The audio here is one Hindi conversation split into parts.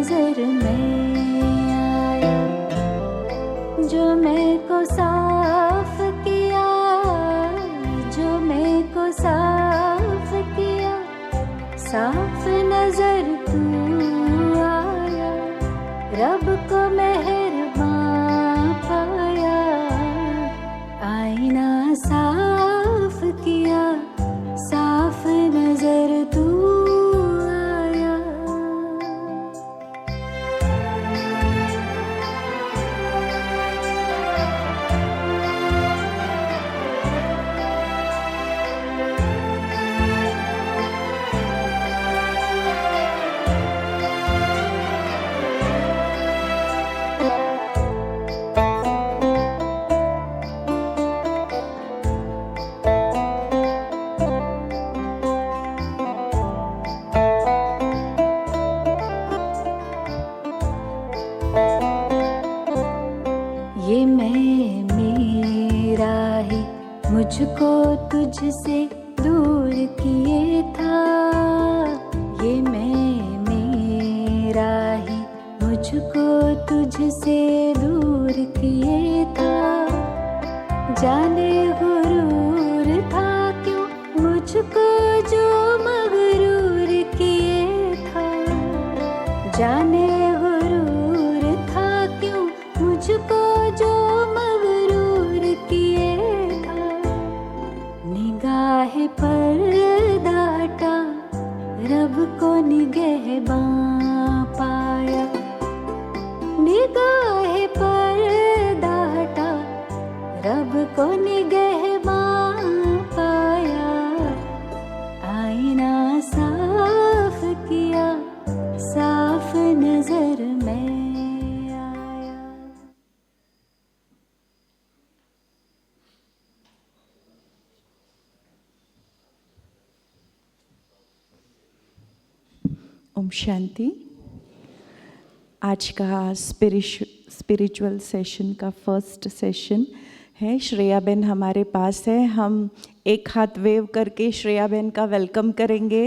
नजर में आया, जो मैं को साफ किया, जो मैं को साफ किया, साफ नजर तू आया, रब को मेहरबान पाया, आईना साफ किया, साफ नजर तू आया। ये मैं मेरा ही मुझको तुझसे दूर किए था, ये मैं मेरा ही मुझको तुझसे दूर किए था, जाने गुरूर था क्यों मुझको जो मगरूर किए था, जाने गुरूर था क्यों मुझको जो मगरूर किए था, निगाह पर डाटा रब को निगहबां पाया, निगाह पर डाटा रब को निगहबां पाया, आईना साफ किया, साफ नजर में आया। ओम शांति। आज का स्पिरिचुअल सेशन का फर्स्ट सेशन है। श्रेया बहन हमारे पास है। हम एक हाथ वेव करके श्रेया बहन का वेलकम करेंगे।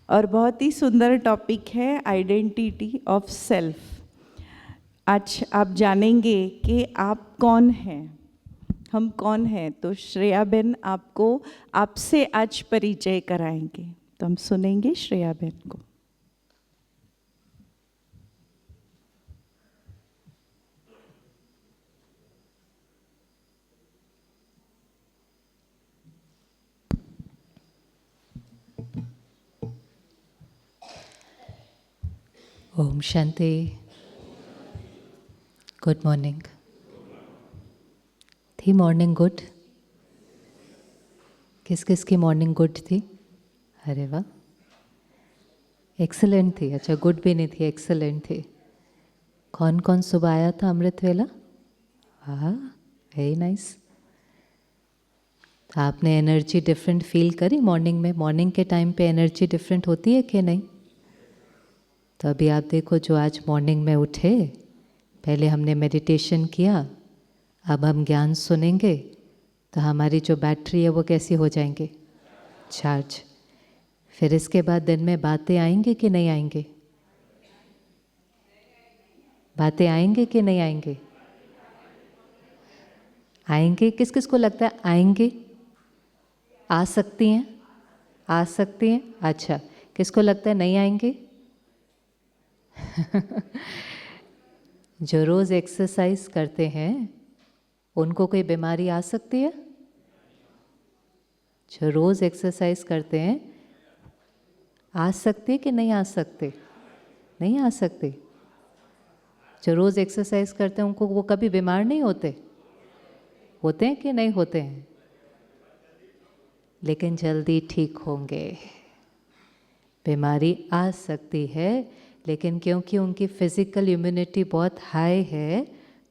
और बहुत ही सुंदर टॉपिक है आइडेंटिटी ऑफ सेल्फ। आज आप जानेंगे कि आप कौन हैं, हम कौन हैं। तो श्रेया बहन आपको आपसे आज परिचय कराएंगे। तो हम सुनेंगे श्रेया बहन को। ओम शांति। Good morning. थी मॉर्निंग गुड? किस किस की मॉर्निंग गुड थी? अरे वाह, एक्सेलेंट थी। अच्छा, गुड भी नहीं थी, एक्सेलेंट थी। कौन कौन सुबह आया था अमृत वेला? हाँ, वेरी नाइस। आपने एनर्जी डिफरेंट फील करी मॉर्निंग में? मॉर्निंग के टाइम पे एनर्जी डिफरेंट होती है कि नहीं? तो अभी आप देखो, जो आज मॉर्निंग में उठे, पहले हमने मेडिटेशन किया, अब हम ज्ञान सुनेंगे, तो हमारी जो बैटरी है वो कैसी हो जाएंगे? चार्ज। फिर इसके बाद दिन में बातें आएंगे कि नहीं आएंगे? बातें आएंगे कि नहीं आएंगे? आएंगे। किस किस को लगता है आएंगे? आ सकती हैं? आ सकती हैं। अच्छा, किसको लगता है नहीं आएंगे? जो रोज़ एक्सरसाइज करते हैं उनको कोई बीमारी आ सकती है? जो रोज़ एक्सरसाइज करते हैं आ सकती है कि नहीं आ सकते? नहीं आ सकते। जो रोज़ एक्सरसाइज करते हैं उनको वो कभी बीमार नहीं होते? होते हैं कि नहीं होते हैं? लेकिन जल्दी ठीक होंगे। बीमारी आ सकती है, लेकिन क्योंकि उनकी फिज़िकल इम्यूनिटी बहुत हाई है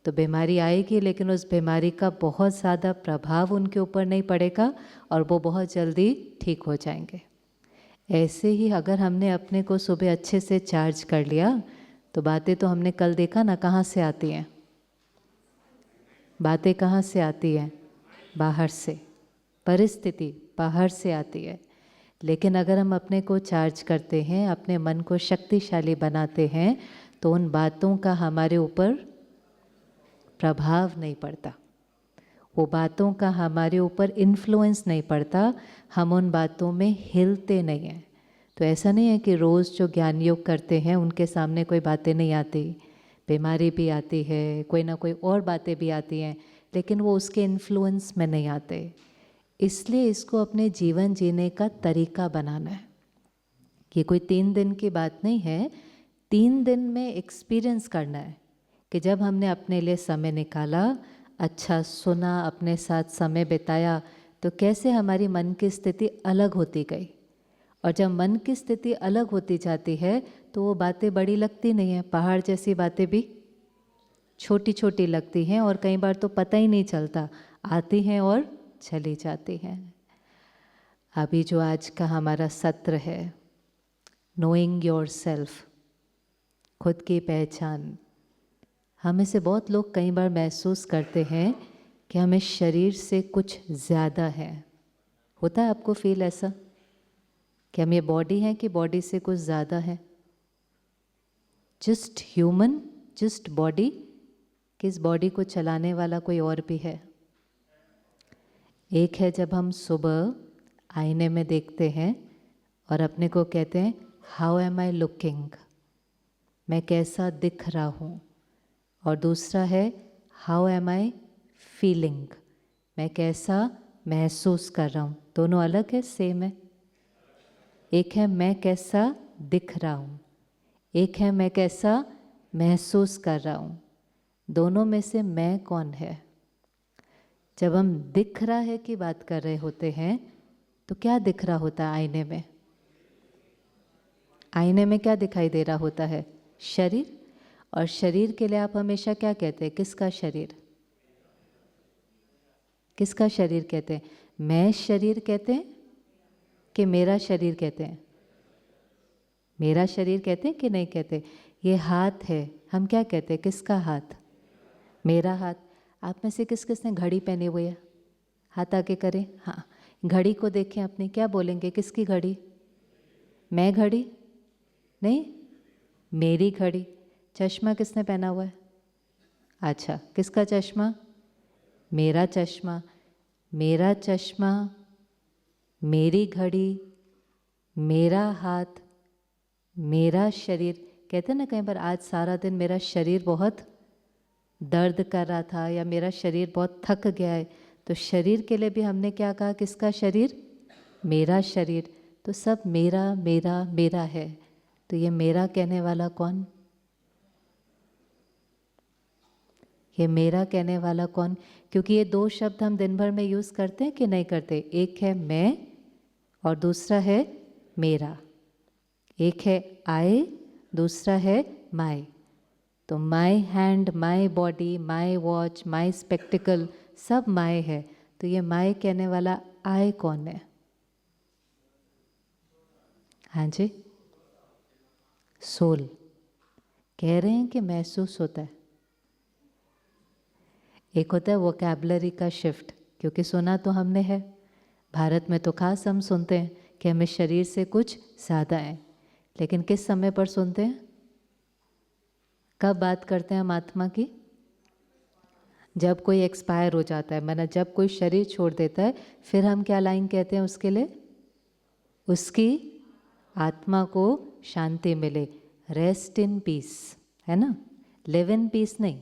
तो बीमारी आएगी, लेकिन उस बीमारी का बहुत ज़्यादा प्रभाव उनके ऊपर नहीं पड़ेगा और वो बहुत जल्दी ठीक हो जाएंगे। ऐसे ही अगर हमने अपने को सुबह अच्छे से चार्ज कर लिया तो बातें तो हमने कल देखा ना कहाँ से आती हैं। बातें कहाँ से आती हैं? बाहर से। परिस्थिति बाहर से आती है। लेकिन अगर हम अपने को चार्ज करते हैं, अपने मन को शक्तिशाली बनाते हैं, तो उन बातों का हमारे ऊपर प्रभाव नहीं पड़ता, वो बातों का हमारे ऊपर इन्फ्लुएंस नहीं पड़ता, हम उन बातों में हिलते नहीं हैं। तो ऐसा नहीं है कि रोज़ जो ज्ञान योग करते हैं उनके सामने कोई बातें नहीं आती, बीमारी भी आती है, कोई ना कोई और बातें भी आती हैं, लेकिन वो उसके इन्फ्लुएंस में नहीं आते। इसलिए इसको अपने जीवन जीने का तरीका बनाना है। ये कोई 3 दिन की बात नहीं है, 3 दिन में एक्सपीरियंस करना है कि जब हमने अपने लिए समय निकाला, अच्छा सुना, अपने साथ समय बिताया, तो कैसे हमारी मन की स्थिति अलग होती गई। और जब मन की स्थिति अलग होती जाती है तो वो बातें बड़ी लगती नहीं हैं, पहाड़ जैसी बातें भी छोटी छोटी लगती हैं और कई बार तो पता ही नहीं चलता, आती हैं और चली जाती हैं। अभी जो आज का हमारा सत्र है, नोइंग योर सेल्फ, खुद की पहचान, हमें से बहुत लोग कई बार महसूस करते हैं कि हमें शरीर से कुछ ज़्यादा है। होता है आपको फील ऐसा कि हम ये बॉडी हैं कि बॉडी से कुछ ज़्यादा है? जस्ट ह्यूमन, जस्ट बॉडी, कि इस बॉडी को चलाने वाला कोई और भी है? एक है जब हम सुबह आईने में देखते हैं और अपने को कहते हैं हाउ एम आई लुकिंग, मैं कैसा दिख रहा हूँ। और दूसरा है हाउ एम आई फीलिंग, मैं कैसा महसूस कर रहा हूँ। दोनों अलग है, सेम है? एक है मैं कैसा दिख रहा हूँ, एक है मैं कैसा महसूस कर रहा हूँ। दोनों में से मैं कौन है? जब हम दिख रहा है की बात कर रहे होते हैं तो क्या दिख रहा होता है आईने में? आईने में क्या दिखाई दे रहा होता है? शरीर। और शरीर के लिए आप हमेशा क्या कहते हैं? किसका शरीर? किसका शरीर कहते हैं? मैं शरीर कहते हैं कि मेरा शरीर कहते हैं? मेरा शरीर कहते हैं कि नहीं कहते? ये हाथ है, हम क्या कहते हैं? किसका हाथ? मेरा हाथ। आप में से किस किस ने घड़ी पहनी हुई है? हाथ आगे करें। हाँ, घड़ी को देखें अपनी, क्या बोलेंगे? किसकी घड़ी? मैं घड़ी नहीं, मेरी घड़ी। चश्मा किसने पहना हुआ है? अच्छा, किसका चश्मा? मेरा चश्मा। मेरा चश्मा, मेरी घड़ी, मेरा हाथ, मेरा शरीर। कहते हैं ना कई बार आज सारा दिन मेरा शरीर बहुत दर्द कर रहा था या मेरा शरीर बहुत थक गया है, तो शरीर के लिए भी हमने क्या कहा? किसका शरीर? मेरा शरीर। तो सब मेरा मेरा मेरा है। तो ये मेरा कहने वाला कौन? ये मेरा कहने वाला कौन? क्योंकि ये 2 शब्द हम दिन भर में यूज़ करते हैं कि नहीं करते? एक है मैं और दूसरा है मेरा। एक है आई, दूसरा है माई। तो my hand, my body, my watch, my spectacled, सब माई है। तो ये माई कहने वाला आई कौन है? हाँ जी, सोल। कह रहे हैं कि महसूस होता है। एक होता है वोकैबलरी का शिफ्ट, क्योंकि सुना तो हमने है, भारत में तो खास हम सुनते हैं कि हमें शरीर से कुछ ज़्यादा है, लेकिन किस समय पर सुनते हैं? कब बात करते हैं हम आत्मा की? जब कोई एक्सपायर हो जाता है, माना जब कोई शरीर छोड़ देता है, फिर हम क्या लाइन कहते हैं उसके लिए? उसकी आत्मा को शांति मिले, रेस्ट इन पीस, है ना? लिव इन पीस नहीं।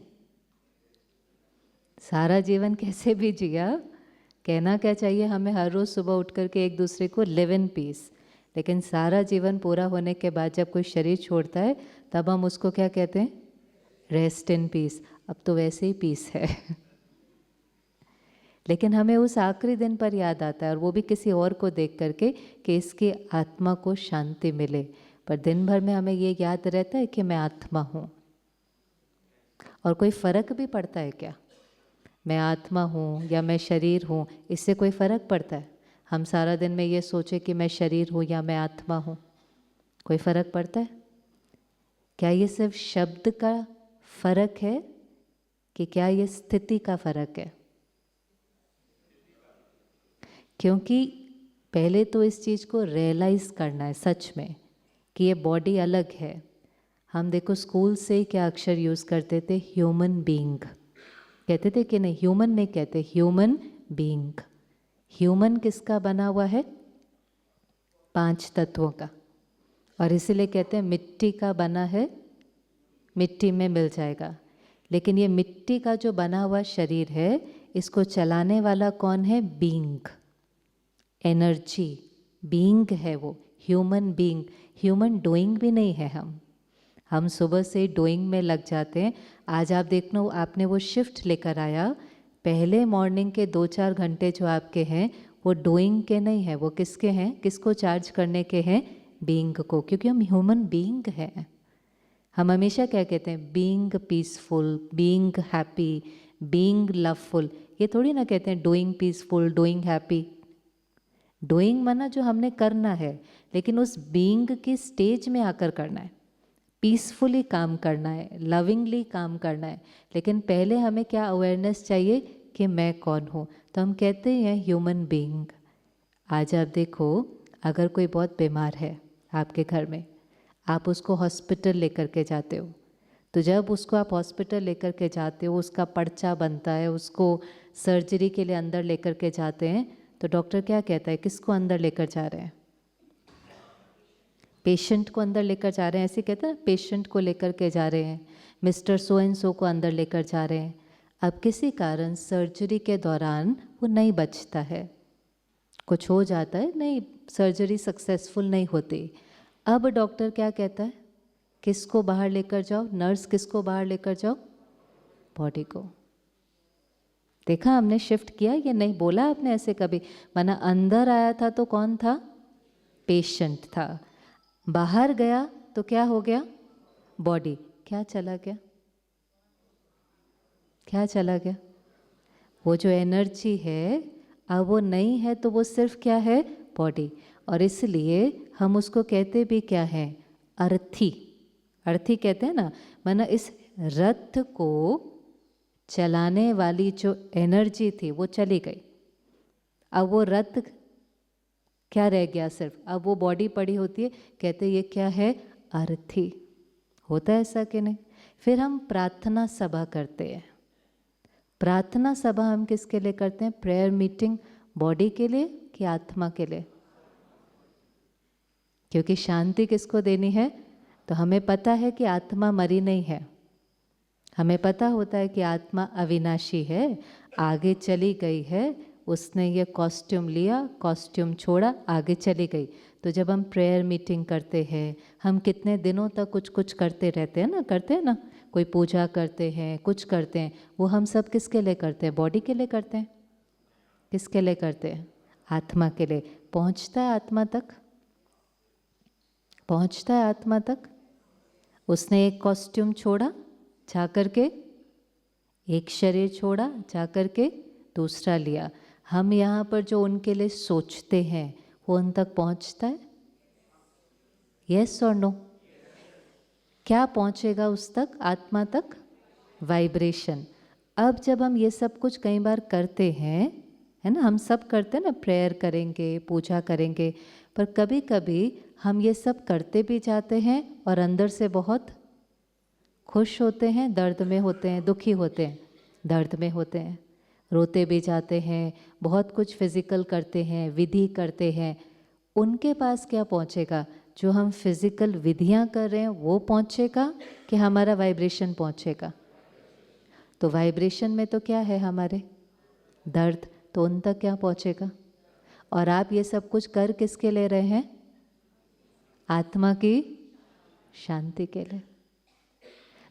सारा जीवन कैसे भी जिया, कहना क्या चाहिए हमें? हर रोज़ सुबह उठ करके एक दूसरे को लिव इन पीस। लेकिन सारा जीवन पूरा होने के बाद जब कोई शरीर छोड़ता है तब हम उसको क्या कहते हैं? Rest in peace. अब तो वैसे ही पीस है लेकिन हमें उस आखिरी दिन पर याद आता है, और वो भी किसी और को देख करके, कि इसकी आत्मा को शांति मिले। पर दिन भर में हमें ये याद रहता है कि मैं आत्मा हूँ। और कोई फ़र्क भी पड़ता है क्या? मैं आत्मा हूँ या मैं शरीर हूँ, इससे कोई फ़र्क पड़ता है? हम सारा दिन में ये सोचे कि मैं शरीर हूँ या मैं आत्मा हूँ, कोई फ़र्क पड़ता है क्या? ये सिर्फ शब्द का फ़र्क है कि क्या ये स्थिति का फ़र्क है? क्योंकि पहले तो इस चीज़ को रियलाइज़ करना है सच में कि ये बॉडी अलग है। हम देखो स्कूल से ही क्या अक्षर यूज़ करते थे, ह्यूमन बीइंग कहते थे कि नहीं, ह्यूमन नहीं कहते, ह्यूमन बीइंग। ह्यूमन किसका बना हुआ है? 5 तत्वों का, और इसीलिए कहते हैं मिट्टी का बना है, मिट्टी में मिल जाएगा। लेकिन ये मिट्टी का जो बना हुआ शरीर है, इसको चलाने वाला कौन है? बीइंग, एनर्जी, बीइंग है वो, ह्यूमन बीइंग। ह्यूमन डूइंग भी नहीं है हम सुबह से डूइंग में लग जाते हैं। आज आप देखना, आपने वो शिफ्ट लेकर आया, पहले मॉर्निंग के 2-4 घंटे जो आपके हैं वो डूइंग के नहीं है, वो किसके हैं? किसको चार्ज करने के हैं? बीइंग को, क्योंकि हम ह्यूमन बीइंग हैं। हम हमेशा क्या कहते हैं? Being peaceful, being happy, being loveful. ये थोड़ी ना कहते हैं doing peaceful, doing happy. Doing माना जो हमने करना है, लेकिन उस बीइंग की स्टेज में आकर करना है, पीसफुली काम करना है, लविंगली काम करना है। लेकिन पहले हमें क्या अवेयरनेस चाहिए कि मैं कौन हूँ। तो हम कहते हैं ह्यूमन बीइंग। आज आप देखो, अगर कोई बहुत बीमार है आपके घर में, आप उसको हॉस्पिटल लेकर के जाते हो, तो जब उसको आप हॉस्पिटल लेकर के जाते हो, उसका पर्चा बनता है, उसको सर्जरी के लिए अंदर लेकर के जाते हैं, तो डॉक्टर क्या कहता है? किसको अंदर लेकर जा रहे हैं? पेशेंट को अंदर लेकर जा रहे हैं, ऐसे कहते हैं, पेशेंट को लेकर के जा रहे हैं, मिस्टर सो एंड सो को अंदर लेकर जा रहे हैं। अब किसी कारण सर्जरी के दौरान वो नहीं बचता है, कुछ हो जाता है, नहीं, सर्जरी सक्सेसफुल नहीं होती। अब डॉक्टर क्या कहता है? किसको बाहर लेकर जाओ? नर्स किसको बाहर लेकर जाओ? बॉडी को। देखा हमने शिफ्ट किया, ये नहीं बोला आपने ऐसे कभी, माना अंदर आया था तो कौन था? पेशेंट था। बाहर गया तो क्या हो गया? बॉडी। क्या चला गया? क्या चला गया? वो जो एनर्जी है, अब वो नहीं है, तो वो सिर्फ क्या है? बॉडी। और इसलिए हम उसको कहते भी क्या है? अर्थी। अर्थी कहते हैं ना, माना इस रथ को चलाने वाली जो एनर्जी थी वो चली गई। अब वो रथ क्या रह गया? सिर्फ अब वो बॉडी पड़ी होती है, कहते ये क्या है? अर्थी। होता है ऐसा कि नहीं? फिर हम प्रार्थना सभा करते हैं। प्रार्थना सभा हम किसके लिए करते हैं? प्रेयर मीटिंग बॉडी के लिए कि आत्मा के लिए? क्योंकि शांति किसको देनी है? तो हमें पता है कि आत्मा मरी नहीं है, हमें पता होता है कि आत्मा अविनाशी है, आगे चली गई है, उसने ये कॉस्ट्यूम लिया, कॉस्ट्यूम छोड़ा, आगे चली गई। तो जब हम प्रेयर मीटिंग करते हैं, हम कितने दिनों तक कुछ कुछ करते रहते हैं ना, करते हैं ना, कोई पूजा करते हैं, कुछ करते हैं, वो हम सब किसके लिए करते हैं? बॉडी के लिए करते हैं। किसके लिए करते हैं? आत्मा के लिए। पहुंचता है आत्मा तक? पहुंचता है आत्मा तक? उसने एक कॉस्ट्यूम छोड़ा, जा कर के एक शरीर छोड़ा, जा कर के दूसरा लिया। हम यहाँ पर जो उनके लिए सोचते हैं वो उन तक पहुँचता है? यस और नो? क्या पहुँचेगा उस तक, आत्मा तक? वाइब्रेशन। अब जब हम ये सब कुछ कई बार करते हैं, है ना, हम सब करते हैं ना, प्रेयर करेंगे, पूजा करेंगे, पर कभी कभी हम ये सब करते भी जाते हैं और अंदर से बहुत खुश होते हैं, दर्द में होते हैं, दुखी होते हैं, दर्द में होते हैं, रोते भी जाते हैं, बहुत कुछ फिज़िकल करते हैं, विधि करते हैं। उनके पास क्या पहुँचेगा? जो हम फिज़िकल विधियाँ कर रहे हैं वो पहुँचेगा कि हमारा वाइब्रेशन पहुँचेगा? तो वाइब्रेशन में तो क्या है हमारे? दर्द। तो उन तक क्या पहुँचेगा? और आप ये सब कुछ कर किसके ले रहे हैं? आत्मा की शांति के लिए।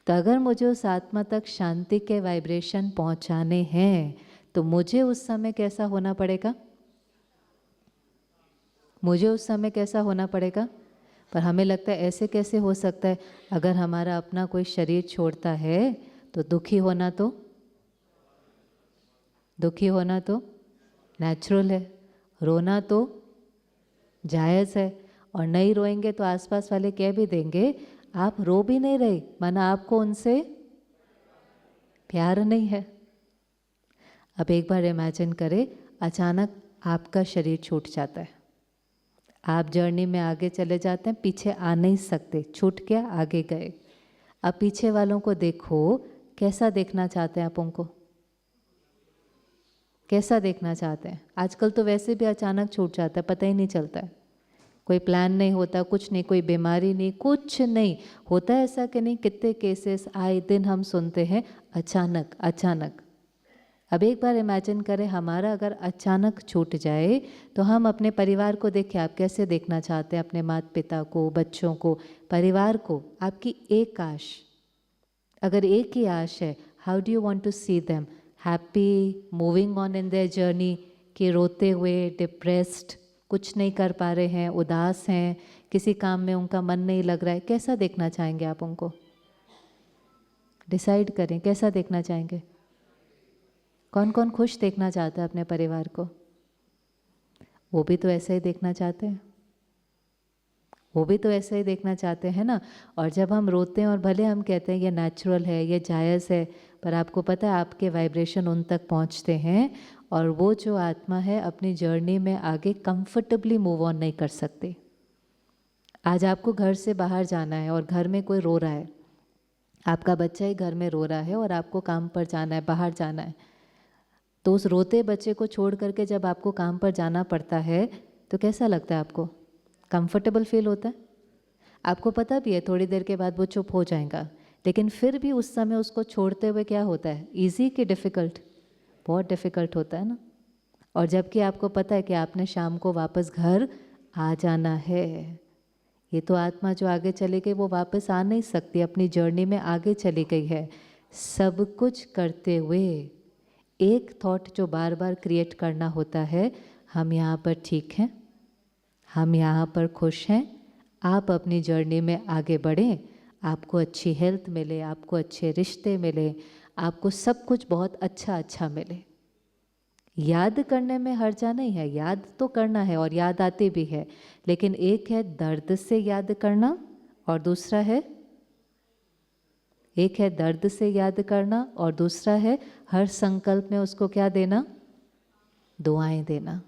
तो अगर मुझे उस आत्मा तक शांति के वाइब्रेशन पहुंचाने हैं, तो मुझे उस समय कैसा होना पड़ेगा? मुझे उस समय कैसा होना पड़ेगा? पर हमें लगता है ऐसे कैसे हो सकता है? अगर हमारा अपना कोई शरीर छोड़ता है तो दुखी होना तो नेचुरल है, रोना तो जायज़ है। और नहीं रोएंगे तो आसपास वाले कह भी देंगे आप रो भी नहीं रहे, माना आपको उनसे प्यार नहीं है। अब एक बार इमेजिन करें, अचानक आपका शरीर छूट जाता है, आप जर्नी में आगे चले जाते हैं, पीछे आ नहीं सकते, छूट गया, आगे गए। अब पीछे वालों को देखो, कैसा देखना चाहते हैं आप उनको? कैसा देखना चाहते हैं? आजकल तो वैसे भी अचानक छूट जाता है, पता ही नहीं चलता है, कोई प्लान नहीं होता, कुछ नहीं, कोई बीमारी नहीं, कुछ नहीं होता है ऐसा कि नहीं? कितने केसेस आए दिन हम सुनते हैं, अचानक अचानक। अब एक बार इमेजिन करें हमारा अगर अचानक छूट जाए तो हम अपने परिवार को देखें, आप कैसे देखना चाहते हैं अपने माता पिता को, बच्चों को, परिवार को? आपकी एक आश, अगर एक ही आश है, how do you want to see them? Happy, moving on in their journey, कि रोते हुए, डिप्रेस्ड, कुछ नहीं कर पा रहे हैं, उदास हैं, किसी काम में उनका मन नहीं लग रहा है? कैसा देखना चाहेंगे आप उनको? डिसाइड करें, कैसा देखना चाहेंगे? कौन कौन खुश देखना चाहता है अपने परिवार को? वो भी तो ऐसा ही देखना चाहते हैं, वो भी तो ऐसा ही देखना चाहते हैं ना। और जब हम रोते हैं और भले हम कहते हैं ये नेचुरल है, ये जायज़ है, पर आपको पता है आपके वाइब्रेशन उन तक पहुंचते हैं और वो जो आत्मा है अपनी जर्नी में आगे कंफर्टेबली मूव ऑन नहीं कर सकती। आज आपको घर से बाहर जाना है और घर में कोई रो रहा है, आपका बच्चा ही घर में रो रहा है और आपको काम पर जाना है, बाहर जाना है, तो उस रोते बच्चे को छोड़ करके जब आपको काम पर जाना पड़ता है तो कैसा लगता है आपको? कंफर्टेबल फील होता है? आपको पता भी है थोड़ी देर के बाद वो चुप हो जाएगा, लेकिन फिर भी उस समय उसको छोड़ते हुए क्या होता है? ईजी कि डिफ़िकल्ट? बहुत डिफ़िकल्ट होता है ना। और जबकि आपको पता है कि आपने शाम को वापस घर आ जाना है, ये तो आत्मा जो आगे चली गई वो वापस आ नहीं सकती, अपनी जर्नी में आगे चली गई है। सब कुछ करते हुए एक थॉट जो बार बार क्रिएट करना होता है, हम यहाँ पर ठीक हैं, हम यहाँ पर खुश हैं, आप अपनी जर्नी में आगे बढ़ें, आपको अच्छी हेल्थ मिले, आपको अच्छे रिश्ते मिले, आपको सब कुछ बहुत अच्छा अच्छा मिले। याद करने में हर्जा नहीं है, याद तो करना है और याद आती भी है, लेकिन एक है दर्द से याद करना और दूसरा है, एक है दर्द से याद करना और दूसरा है हर संकल्प में उसको क्या देना? दुआएं देना।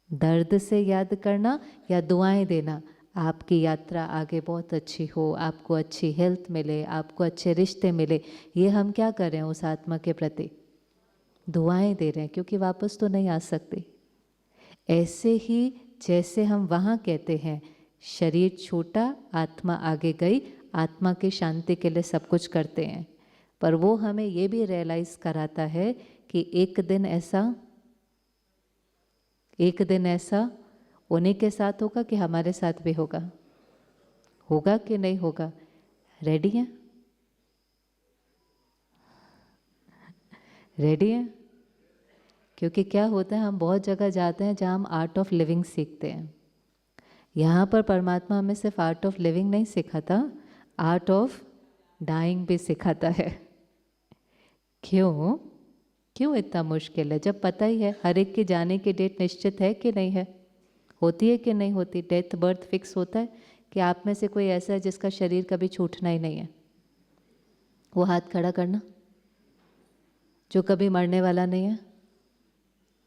दर्द से याद करना या दुआएं देना, आपकी यात्रा आगे बहुत अच्छी हो, आपको अच्छी हेल्थ मिले, आपको अच्छे रिश्ते मिले, ये हम क्या कर रहे हैं उस आत्मा के प्रति? दुआएं दे रहे हैं, क्योंकि वापस तो नहीं आ सकती। ऐसे ही जैसे हम वहाँ कहते हैं शरीर छूटा, आत्मा आगे गई, आत्मा की शांति के लिए सब कुछ करते हैं, पर वो हमें ये भी रियलाइज़ कराता है कि एक दिन ऐसा उन्हीं के साथ होगा कि हमारे साथ भी होगा? होगा कि नहीं होगा? रेडी हैं? रेडी हैं? क्योंकि क्या होता है, हम बहुत जगह जाते हैं जहाँ हम आर्ट ऑफ लिविंग सीखते हैं। यहाँ पर परमात्मा हमें सिर्फ आर्ट ऑफ लिविंग नहीं सिखाता, आर्ट ऑफ डाइंग भी सिखाता है। क्यों? क्यों इतना मुश्किल है जब पता ही है हर एक की जाने की डेट निश्चित है कि नहीं है? होती है कि नहीं होती? डेथ बर्थ फिक्स होता है कि आप में से कोई ऐसा है जिसका शरीर कभी छूटना ही नहीं है? वो हाथ खड़ा करना जो कभी मरने वाला नहीं है।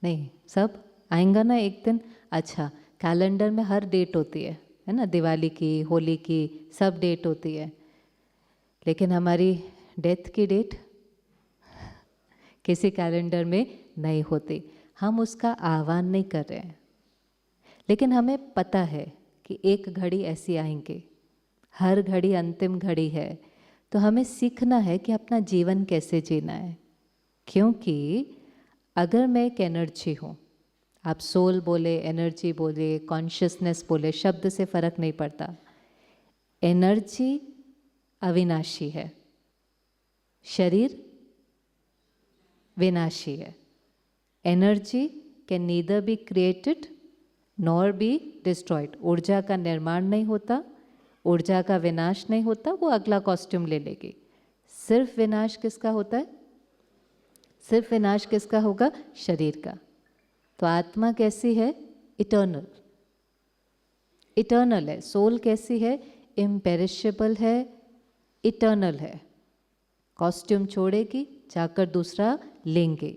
नहीं, सब आएंगा ना एक दिन। अच्छा, कैलेंडर में हर डेट होती है ना, दिवाली की, होली की, सब डेट होती है, लेकिन हमारी डेथ की डेट किसी कैलेंडर में नहीं होती। हम उसका आह्वान नहीं कर रहे हैं, लेकिन हमें पता है कि एक घड़ी ऐसी आएंगी, हर घड़ी अंतिम घड़ी है, तो हमें सीखना है कि अपना जीवन कैसे जीना है। क्योंकि अगर मैं एक एनर्जी हूँ, आप सोल बोले, एनर्जी बोले, कॉन्शियसनेस बोले, शब्द से फ़र्क नहीं पड़ता। एनर्जी अविनाशी है, शरीर विनाशी है। Energy can neither be created nor be destroyed. ऊर्जा का निर्माण नहीं होता, ऊर्जा का विनाश नहीं होता, वो अगला कॉस्ट्यूम ले लेगी। सिर्फ विनाश किसका होता है? सिर्फ विनाश किसका होगा? शरीर का। तो आत्मा कैसी है? इटर्नल, इटर्नल है। सोल कैसी है? इम्पेरिशेबल है, इटर्नल है। कॉस्ट्यूम छोड़ेगी, जाकर दूसरा लेंगे।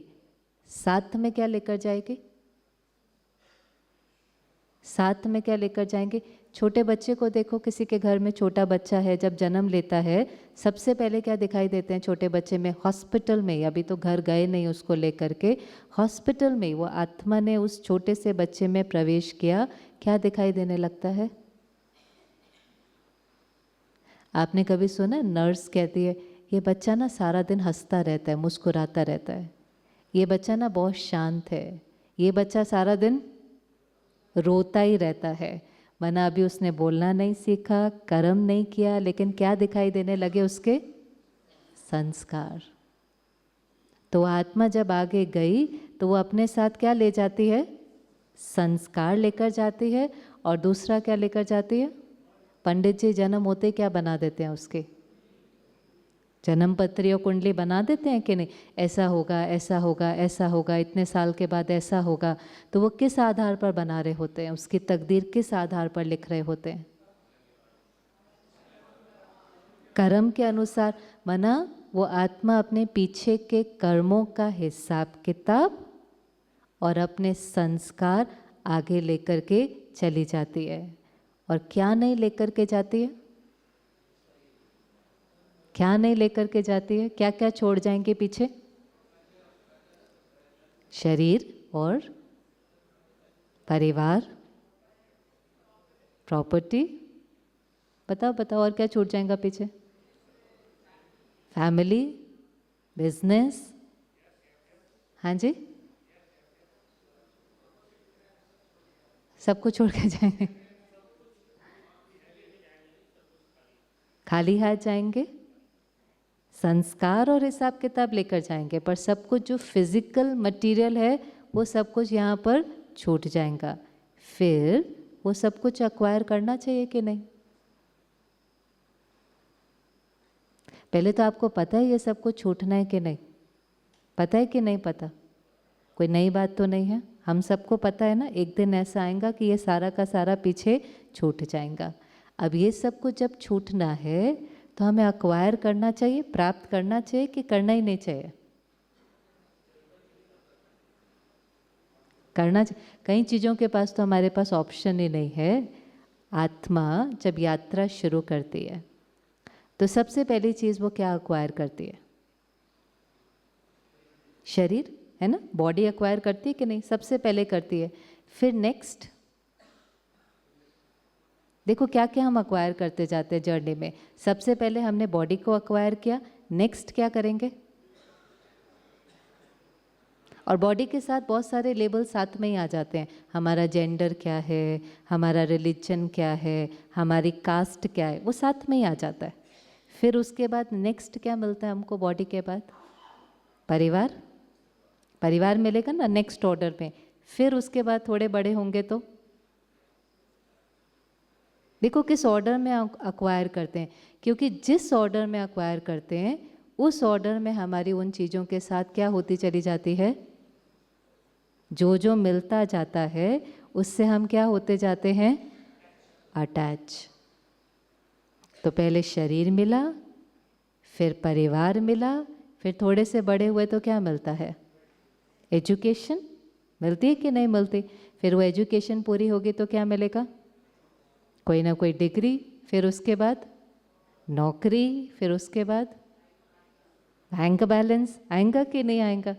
साथ में क्या लेकर जाएगी? साथ में क्या लेकर जाएंगे? छोटे बच्चे को देखो, किसी के घर में छोटा बच्चा है, जब जन्म लेता है सबसे पहले क्या दिखाई देते हैं छोटे बच्चे में? हॉस्पिटल में, अभी तो घर गए नहीं उसको लेकर के, हॉस्पिटल में वो आत्मा ने उस छोटे से बच्चे में प्रवेश किया, क्या दिखाई देने लगता है? आपने कभी सुना नर्स कहती है ये बच्चा ना सारा दिन हंसता रहता है, मुस्कुराता रहता है, ये बच्चा ना बहुत शांत है, ये बच्चा सारा दिन रोता ही रहता है, वरना अभी उसने बोलना नहीं सीखा, कर्म नहीं किया, लेकिन क्या दिखाई देने लगे उसके? संस्कार। तो आत्मा जब आगे गई तो वो अपने साथ क्या ले जाती है? संस्कार लेकर जाती है। और दूसरा क्या लेकर जाती है? पंडित जी जन्म होते क्या बना देते हैं उसके? जन्म पत्री और कुंडली बना देते हैं कि नहीं? ऐसा होगा, ऐसा होगा, ऐसा होगा, इतने साल के बाद ऐसा होगा। तो वो किस आधार पर बना रहे होते हैं? उसकी तकदीर किस आधार पर लिख रहे होते हैं? कर्म के अनुसार। माना वो आत्मा अपने पीछे के कर्मों का हिसाब किताब और अपने संस्कार आगे लेकर के चली जाती है। और क्या नहीं लेकर के जाती है? क्या नहीं लेकर के जाती है? क्या क्या छोड़ जाएंगे पीछे? शरीर और परिवार, प्रॉपर्टी, बताओ बताओ, और क्या छूट जाएगा पीछे? फैमिली, बिजनेस, हाँ जी, सब कुछ छोड़ के जाएंगे, खाली हाथ जाएंगे, संस्कार और हिसाब किताब लेकर जाएंगे, पर सब कुछ जो फिजिकल मटेरियल है वो सब कुछ यहाँ पर छूट जाएगा। फिर वो सब कुछ एक्वायर करना चाहिए कि नहीं? पहले तो आपको पता है ये सब कुछ छूटना है कि नहीं? पता है कि नहीं पता? कोई नई बात तो नहीं है, हम सबको पता है ना, एक दिन ऐसा आएगा कि ये सारा का सारा पीछे छूट जाएगा। अब ये सब कुछ जब छूटना है तो हमें अक्वायर करना चाहिए, प्राप्त करना चाहिए कि करना ही नहीं चाहिए? करना चाहिए। कई चीज़ों के पास तो हमारे पास ऑप्शन ही नहीं है। आत्मा जब यात्रा शुरू करती है तो सबसे पहली चीज़ वो क्या अक्वायर करती है? शरीर, है ना? बॉडी अक्वायर करती है कि नहीं? सबसे पहले करती है। फिर नेक्स्ट देखो क्या क्या हम अक्वायर करते जाते हैं जर्नी में। सबसे पहले हमने बॉडी को अक्वायर किया, नेक्स्ट क्या करेंगे? और बॉडी के साथ बहुत सारे लेबल साथ में ही आ जाते हैं। हमारा जेंडर क्या है, हमारा रिलीजन क्या है, हमारी कास्ट क्या है, वो साथ में ही आ जाता है। फिर उसके बाद नेक्स्ट क्या मिलता है हमको बॉडी के बाद? परिवार, परिवार मिलेगा ना नेक्स्ट ऑर्डर में। फिर उसके बाद थोड़े बड़े होंगे तो देखो किस ऑर्डर में अक्वायर करते हैं, क्योंकि जिस ऑर्डर में अक्वायर करते हैं उस ऑर्डर में हमारी उन चीज़ों के साथ क्या होती चली जाती है? जो जो मिलता जाता है उससे हम क्या होते जाते हैं? अटैच। तो पहले शरीर मिला, फिर परिवार मिला, फिर थोड़े से बड़े हुए तो क्या मिलता है? एजुकेशन मिलती है कि नहीं मिलती? फिर वो एजुकेशन पूरी होगी तो क्या मिलेगा? कोई ना कोई डिग्री, फिर उसके बाद नौकरी, फिर उसके बाद बैंक बैलेंस। आएगा कि नहीं आएगा?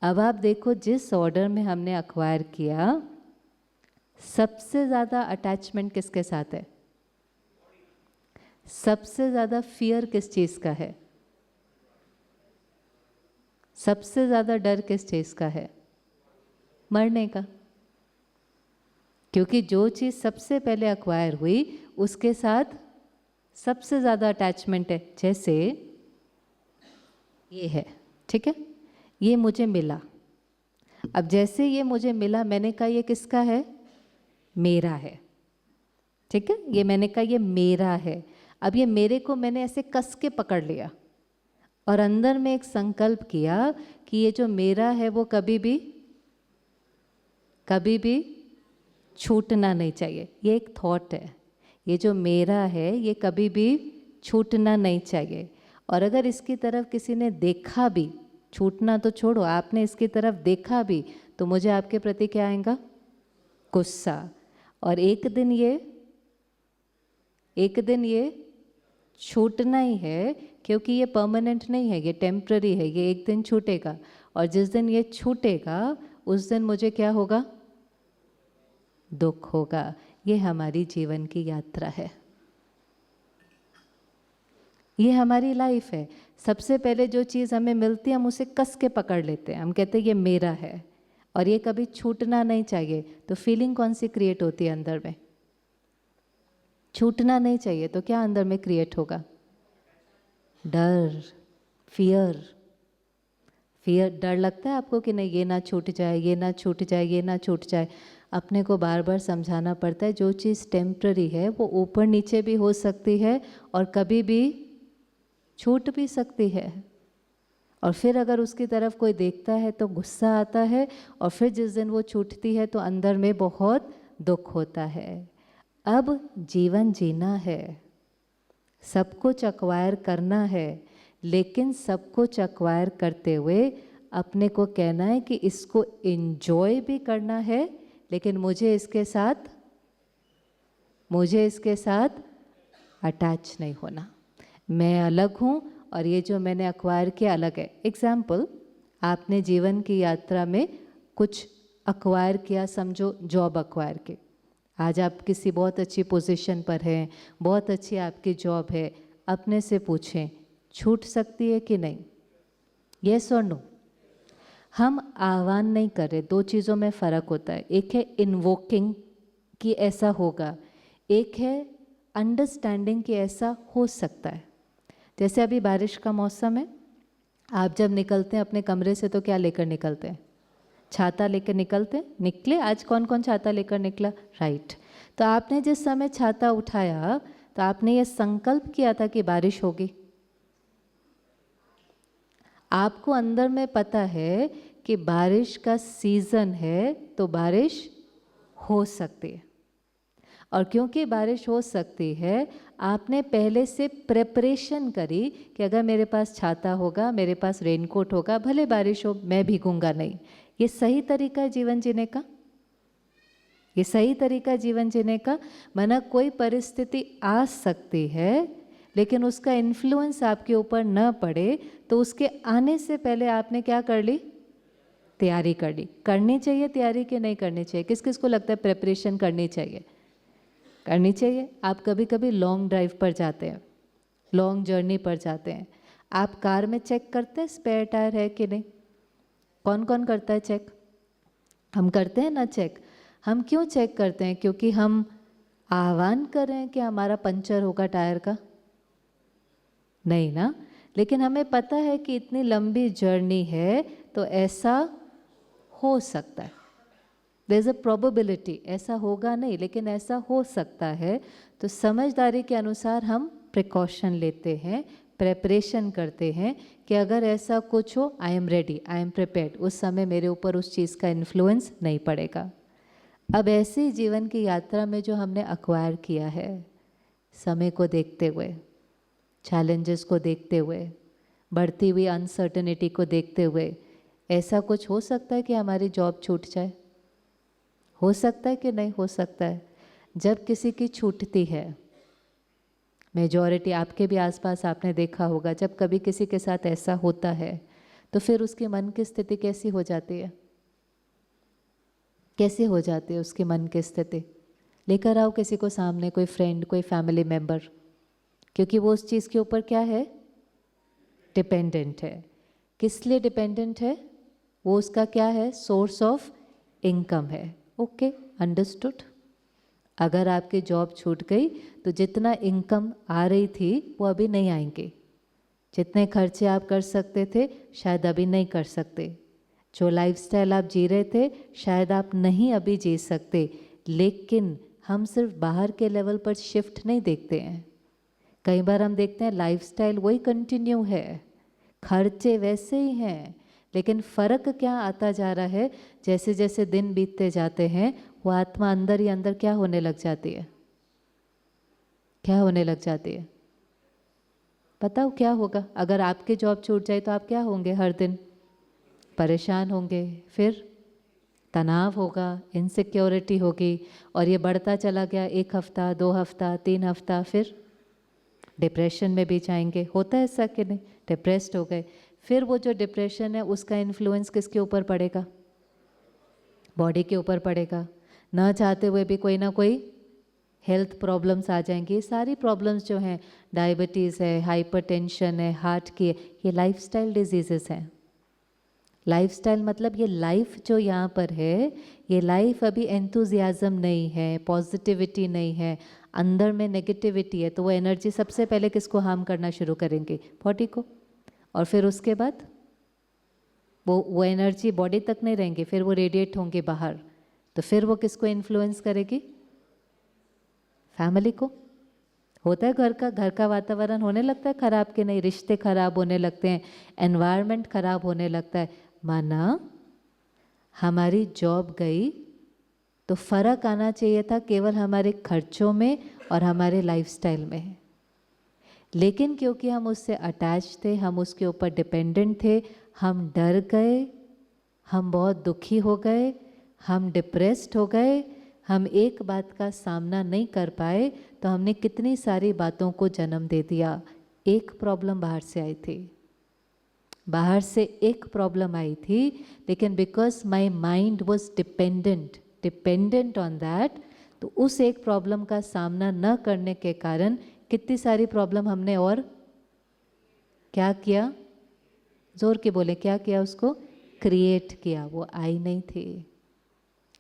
अब आप देखो जिस ऑर्डर में हमने अक्वायर किया सबसे ज़्यादा अटैचमेंट किसके साथ है? सबसे ज़्यादा फियर किस चीज़ का है? सबसे ज़्यादा डर किस चीज़ का है? मरने का। क्योंकि जो चीज़ सबसे पहले अक्वायर हुई उसके साथ सबसे ज़्यादा अटैचमेंट है। जैसे ये है, ठीक है, ये मुझे मिला। अब जैसे ये मुझे मिला, मैंने कहा ये किसका है? मेरा है, ठीक है, ये मैंने कहा ये मेरा है। अब ये मेरे को मैंने ऐसे कस के पकड़ लिया और अंदर में एक संकल्प किया कि ये जो मेरा है वो कभी भी छूटना नहीं चाहिए। ये एक थॉट है, ये जो मेरा है ये कभी भी छूटना नहीं चाहिए। और अगर इसकी तरफ किसी ने देखा भी, छूटना तो छोड़ो, आपने इसकी तरफ देखा भी, तो मुझे आपके प्रति क्या आएगा? गुस्सा, और एक दिन ये छूटना ही है, क्योंकि ये परमानेंट नहीं है, ये टेम्प्ररी है, ये एक दिन छूटेगा। और जिस दिन ये छूटेगा उस दिन मुझे क्या होगा? दुख होगा। ये हमारी जीवन की यात्रा है, ये हमारी लाइफ है। सबसे पहले जो चीज़ हमें मिलती है हम उसे कस के पकड़ लेते हैं, हम कहते हैं ये मेरा है और ये कभी छूटना नहीं चाहिए। तो फीलिंग कौन सी क्रिएट होती है अंदर में? छूटना नहीं चाहिए, तो क्या अंदर में क्रिएट होगा? डर, फियर। डर लगता है आपको कि नहीं ये ना छूट जाए, ये ना छूट जाए, ये ना छूट जाए। अपने को बार बार समझाना पड़ता है जो चीज़ टेम्प्ररी है वो ऊपर नीचे भी हो सकती है और कभी भी छूट भी सकती है। और फिर अगर उसकी तरफ कोई देखता है तो गुस्सा आता है, और फिर जिस दिन वो छूटती है तो अंदर में बहुत दुख होता है। अब जीवन जीना है, सब कुछ एक्वायर करना है, लेकिन सब कुछ एक्वायर करते हुए अपने को कहना है कि इसको एंजॉय भी करना है, लेकिन मुझे इसके साथ अटैच नहीं होना। मैं अलग हूँ और ये जो मैंने एक्वायर किया अलग है। एग्जाम्पल, आपने जीवन की यात्रा में कुछ एक्वायर किया, समझो जॉब एक्वायर की। आज आप किसी बहुत अच्छी पोजीशन पर हैं, बहुत अच्छी आपकी जॉब है। अपने से पूछें छूट सकती है कि नहीं? यस और नो? हम आह्वान नहीं कर रहे, दो चीज़ों में फ़र्क होता है। एक है इन्वोकिंग कि ऐसा होगा, एक है अंडरस्टैंडिंग कि ऐसा हो सकता है। जैसे अभी बारिश का मौसम है, आप जब निकलते हैं अपने कमरे से तो क्या लेकर निकलते हैं? छाता लेकर निकले। आज कौन कौन छाता लेकर निकला? राइट। तो आपने जिस समय छाता उठाया तो आपने ये संकल्प किया था कि बारिश होगी। आपको अंदर में पता है कि बारिश का सीज़न है तो बारिश हो सकती है, और क्योंकि बारिश हो सकती है आपने पहले से प्रेपरेशन करी कि अगर मेरे पास छाता होगा, मेरे पास रेनकोट होगा, भले बारिश हो मैं भीगूंगा नहीं। ये सही तरीका है जीवन जीने का? ये सही तरीका है जीवन जीने का? माना कोई परिस्थिति आ सकती है लेकिन उसका इन्फ्लुएंस आपके ऊपर न पड़े, तो उसके आने से पहले आपने क्या कर ली? तैयारी कर ली। करनी चाहिए तैयारी कि नहीं करनी चाहिए? किस किस को लगता है प्रेपरेशन करनी चाहिए? करनी चाहिए। आप कभी कभी लॉन्ग ड्राइव पर जाते हैं, लॉन्ग जर्नी पर जाते हैं, आप कार में चेक करते हैं स्पेयर टायर है कि नहीं? कौन कौन करता है चेक? हम करते हैं ना चेक। हम क्यों चेक करते हैं? क्योंकि हम आह्वान कर रहे हैं कि हमारा पंचर होगा टायर का? नहीं ना। लेकिन हमें पता है कि इतनी लंबी जर्नी है तो ऐसा हो सकता है, देयर इज़ अ प्रोबेबिलिटी, ऐसा होगा नहीं लेकिन ऐसा हो सकता है। तो समझदारी के अनुसार हम प्रिकॉशन लेते हैं, प्रेपरेशन करते हैं कि अगर ऐसा कुछ हो I am ready, I am prepared, उस समय मेरे ऊपर उस चीज़ का इन्फ्लुएंस नहीं पड़ेगा। अब ऐसे ही जीवन की यात्रा में जो हमने एक्वायर किया है, समय को देखते हुए, चैलेंजेस को देखते हुए, बढ़ती हुई अनसर्टनिटी को देखते हुए, ऐसा कुछ हो सकता है कि हमारी जॉब छूट जाए? हो सकता है कि नहीं हो सकता है? जब किसी की छूटती है, मेजॉरिटी आपके भी आसपास आपने देखा होगा, जब कभी किसी के साथ ऐसा होता है तो फिर उसके मन की स्थिति कैसी हो जाती है? कैसी हो जाती है उसके मन की स्थिति? लेकर आओ किसी को सामने, कोई फ्रेंड, कोई फैमिली मेम्बर, क्योंकि वो उस चीज़ के ऊपर क्या है? डिपेंडेंट है। किस लिए डिपेंडेंट है? वो उसका क्या है? सोर्स ऑफ इनकम है। Okay, understood. अगर आपकी जॉब छूट गई तो जितना इनकम आ रही थी वो अभी नहीं आएंगे। जितने खर्चे आप कर सकते थे शायद अभी नहीं कर सकते। जो लाइफस्टाइल आप जी रहे थे शायद आप नहीं अभी जी सकते। लेकिन हम सिर्फ बाहर के लेवल पर शिफ्ट नहीं देखते हैं। कई बार हम देखते हैं लाइफस्टाइल वही कंटिन्यू है, खर्चे वैसे ही हैं, लेकिन फ़र्क क्या आता जा रहा है? जैसे जैसे दिन बीतते जाते हैं वो आत्मा अंदर ही अंदर क्या होने लग जाती है? क्या होने लग जाती है? बताओ क्या होगा? अगर आपकी जॉब छूट जाए तो आप क्या होंगे? हर दिन परेशान होंगे, फिर तनाव होगा, इनसिक्योरिटी होगी, और ये बढ़ता चला गया 1 हफ्ता, 2 हफ्ता, 3 हफ्ता, फिर डिप्रेशन में भी जाएंगे। होता है ऐसा कि नहीं? डिप्रेस्ड हो गए, फिर वो जो डिप्रेशन है उसका इन्फ्लुएंस किसके ऊपर पड़ेगा? बॉडी के ऊपर पड़ेगा। ना चाहते हुए भी कोई ना कोई हेल्थ प्रॉब्लम्स आ जाएंगी। ये सारी प्रॉब्लम्स जो हैं, डायबिटीज़ है, हाइपरटेंशन है, हार्ट की है, ये लाइफस्टाइल डिजीजेस हैं। लाइफस्टाइल मतलब ये लाइफ जो यहाँ पर है, ये लाइफ अभी एंथुजियाज़म नहीं है, पॉजिटिविटी नहीं है, अंदर में नेगेटिविटी है, तो वो एनर्जी सबसे पहले किसको हार्म करना शुरू करेंगे? बॉडी को। और फिर उसके बाद वो एनर्जी बॉडी तक नहीं रहेंगे, फिर वो रेडिएट होंगे बाहर, तो फिर वो किसको इन्फ्लुएंस करेगी? फैमिली को। होता है घर का वातावरण होने लगता है ख़राब कि नहीं? रिश्ते ख़राब होने लगते हैं, एनवायरनमेंट ख़राब होने लगता है। माना हमारी जॉब गई तो फ़र्क आना चाहिए था केवल हमारे खर्चों में और हमारे लाइफस्टाइल में, लेकिन क्योंकि हम उससे अटैच थे, हम उसके ऊपर डिपेंडेंट थे, हम डर गए, हम बहुत दुखी हो गए, हम डिप्रेस्ड हो गए, हम एक बात का सामना नहीं कर पाए, तो हमने कितनी सारी बातों को जन्म दे दिया। एक प्रॉब्लम बाहर से आई थी, बाहर से एक प्रॉब्लम आई थी, लेकिन because my mind was dependent on that, तो उस एक प्रॉब्लम का सामना न करने के कारण कितनी सारी प्रॉब्लम हमने और क्या किया? जोर के बोले, क्या किया? उसको क्रिएट किया। वो आई नहीं थी,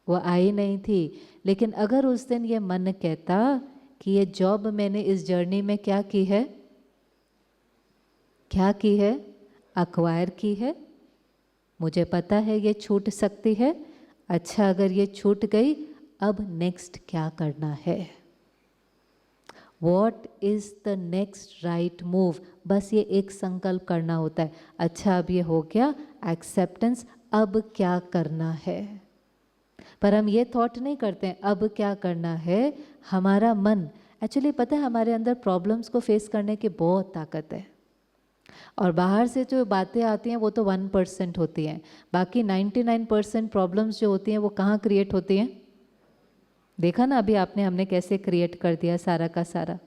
वो आई नहीं थी। लेकिन अगर उस दिन ये मन कहता कि ये जॉब मैंने इस जर्नी में क्या की है? क्या की है? अक्वायर की है। मुझे पता है ये छूट सकती है। अच्छा, अगर ये छूट गई, अब नेक्स्ट क्या करना है? What is the next right move? बस ये एक संकल्प करना होता है। अच्छा, अब ये हो गया एक्सेप्टेंस, अब क्या करना है? पर हम ये थॉट नहीं करते हैं अब क्या करना है। हमारा मन, एक्चुअली पता है हमारे अंदर प्रॉब्लम्स को फेस करने की बहुत ताकत है, और बाहर से जो बातें आती हैं वो तो 1% होती हैं, बाकी 99% प्रॉब्लम्स जो होती हैं वो कहाँ क्रिएट होती हैं? देखा ना अभी आपने, हमने कैसे क्रिएट कर दिया सारा का सारा।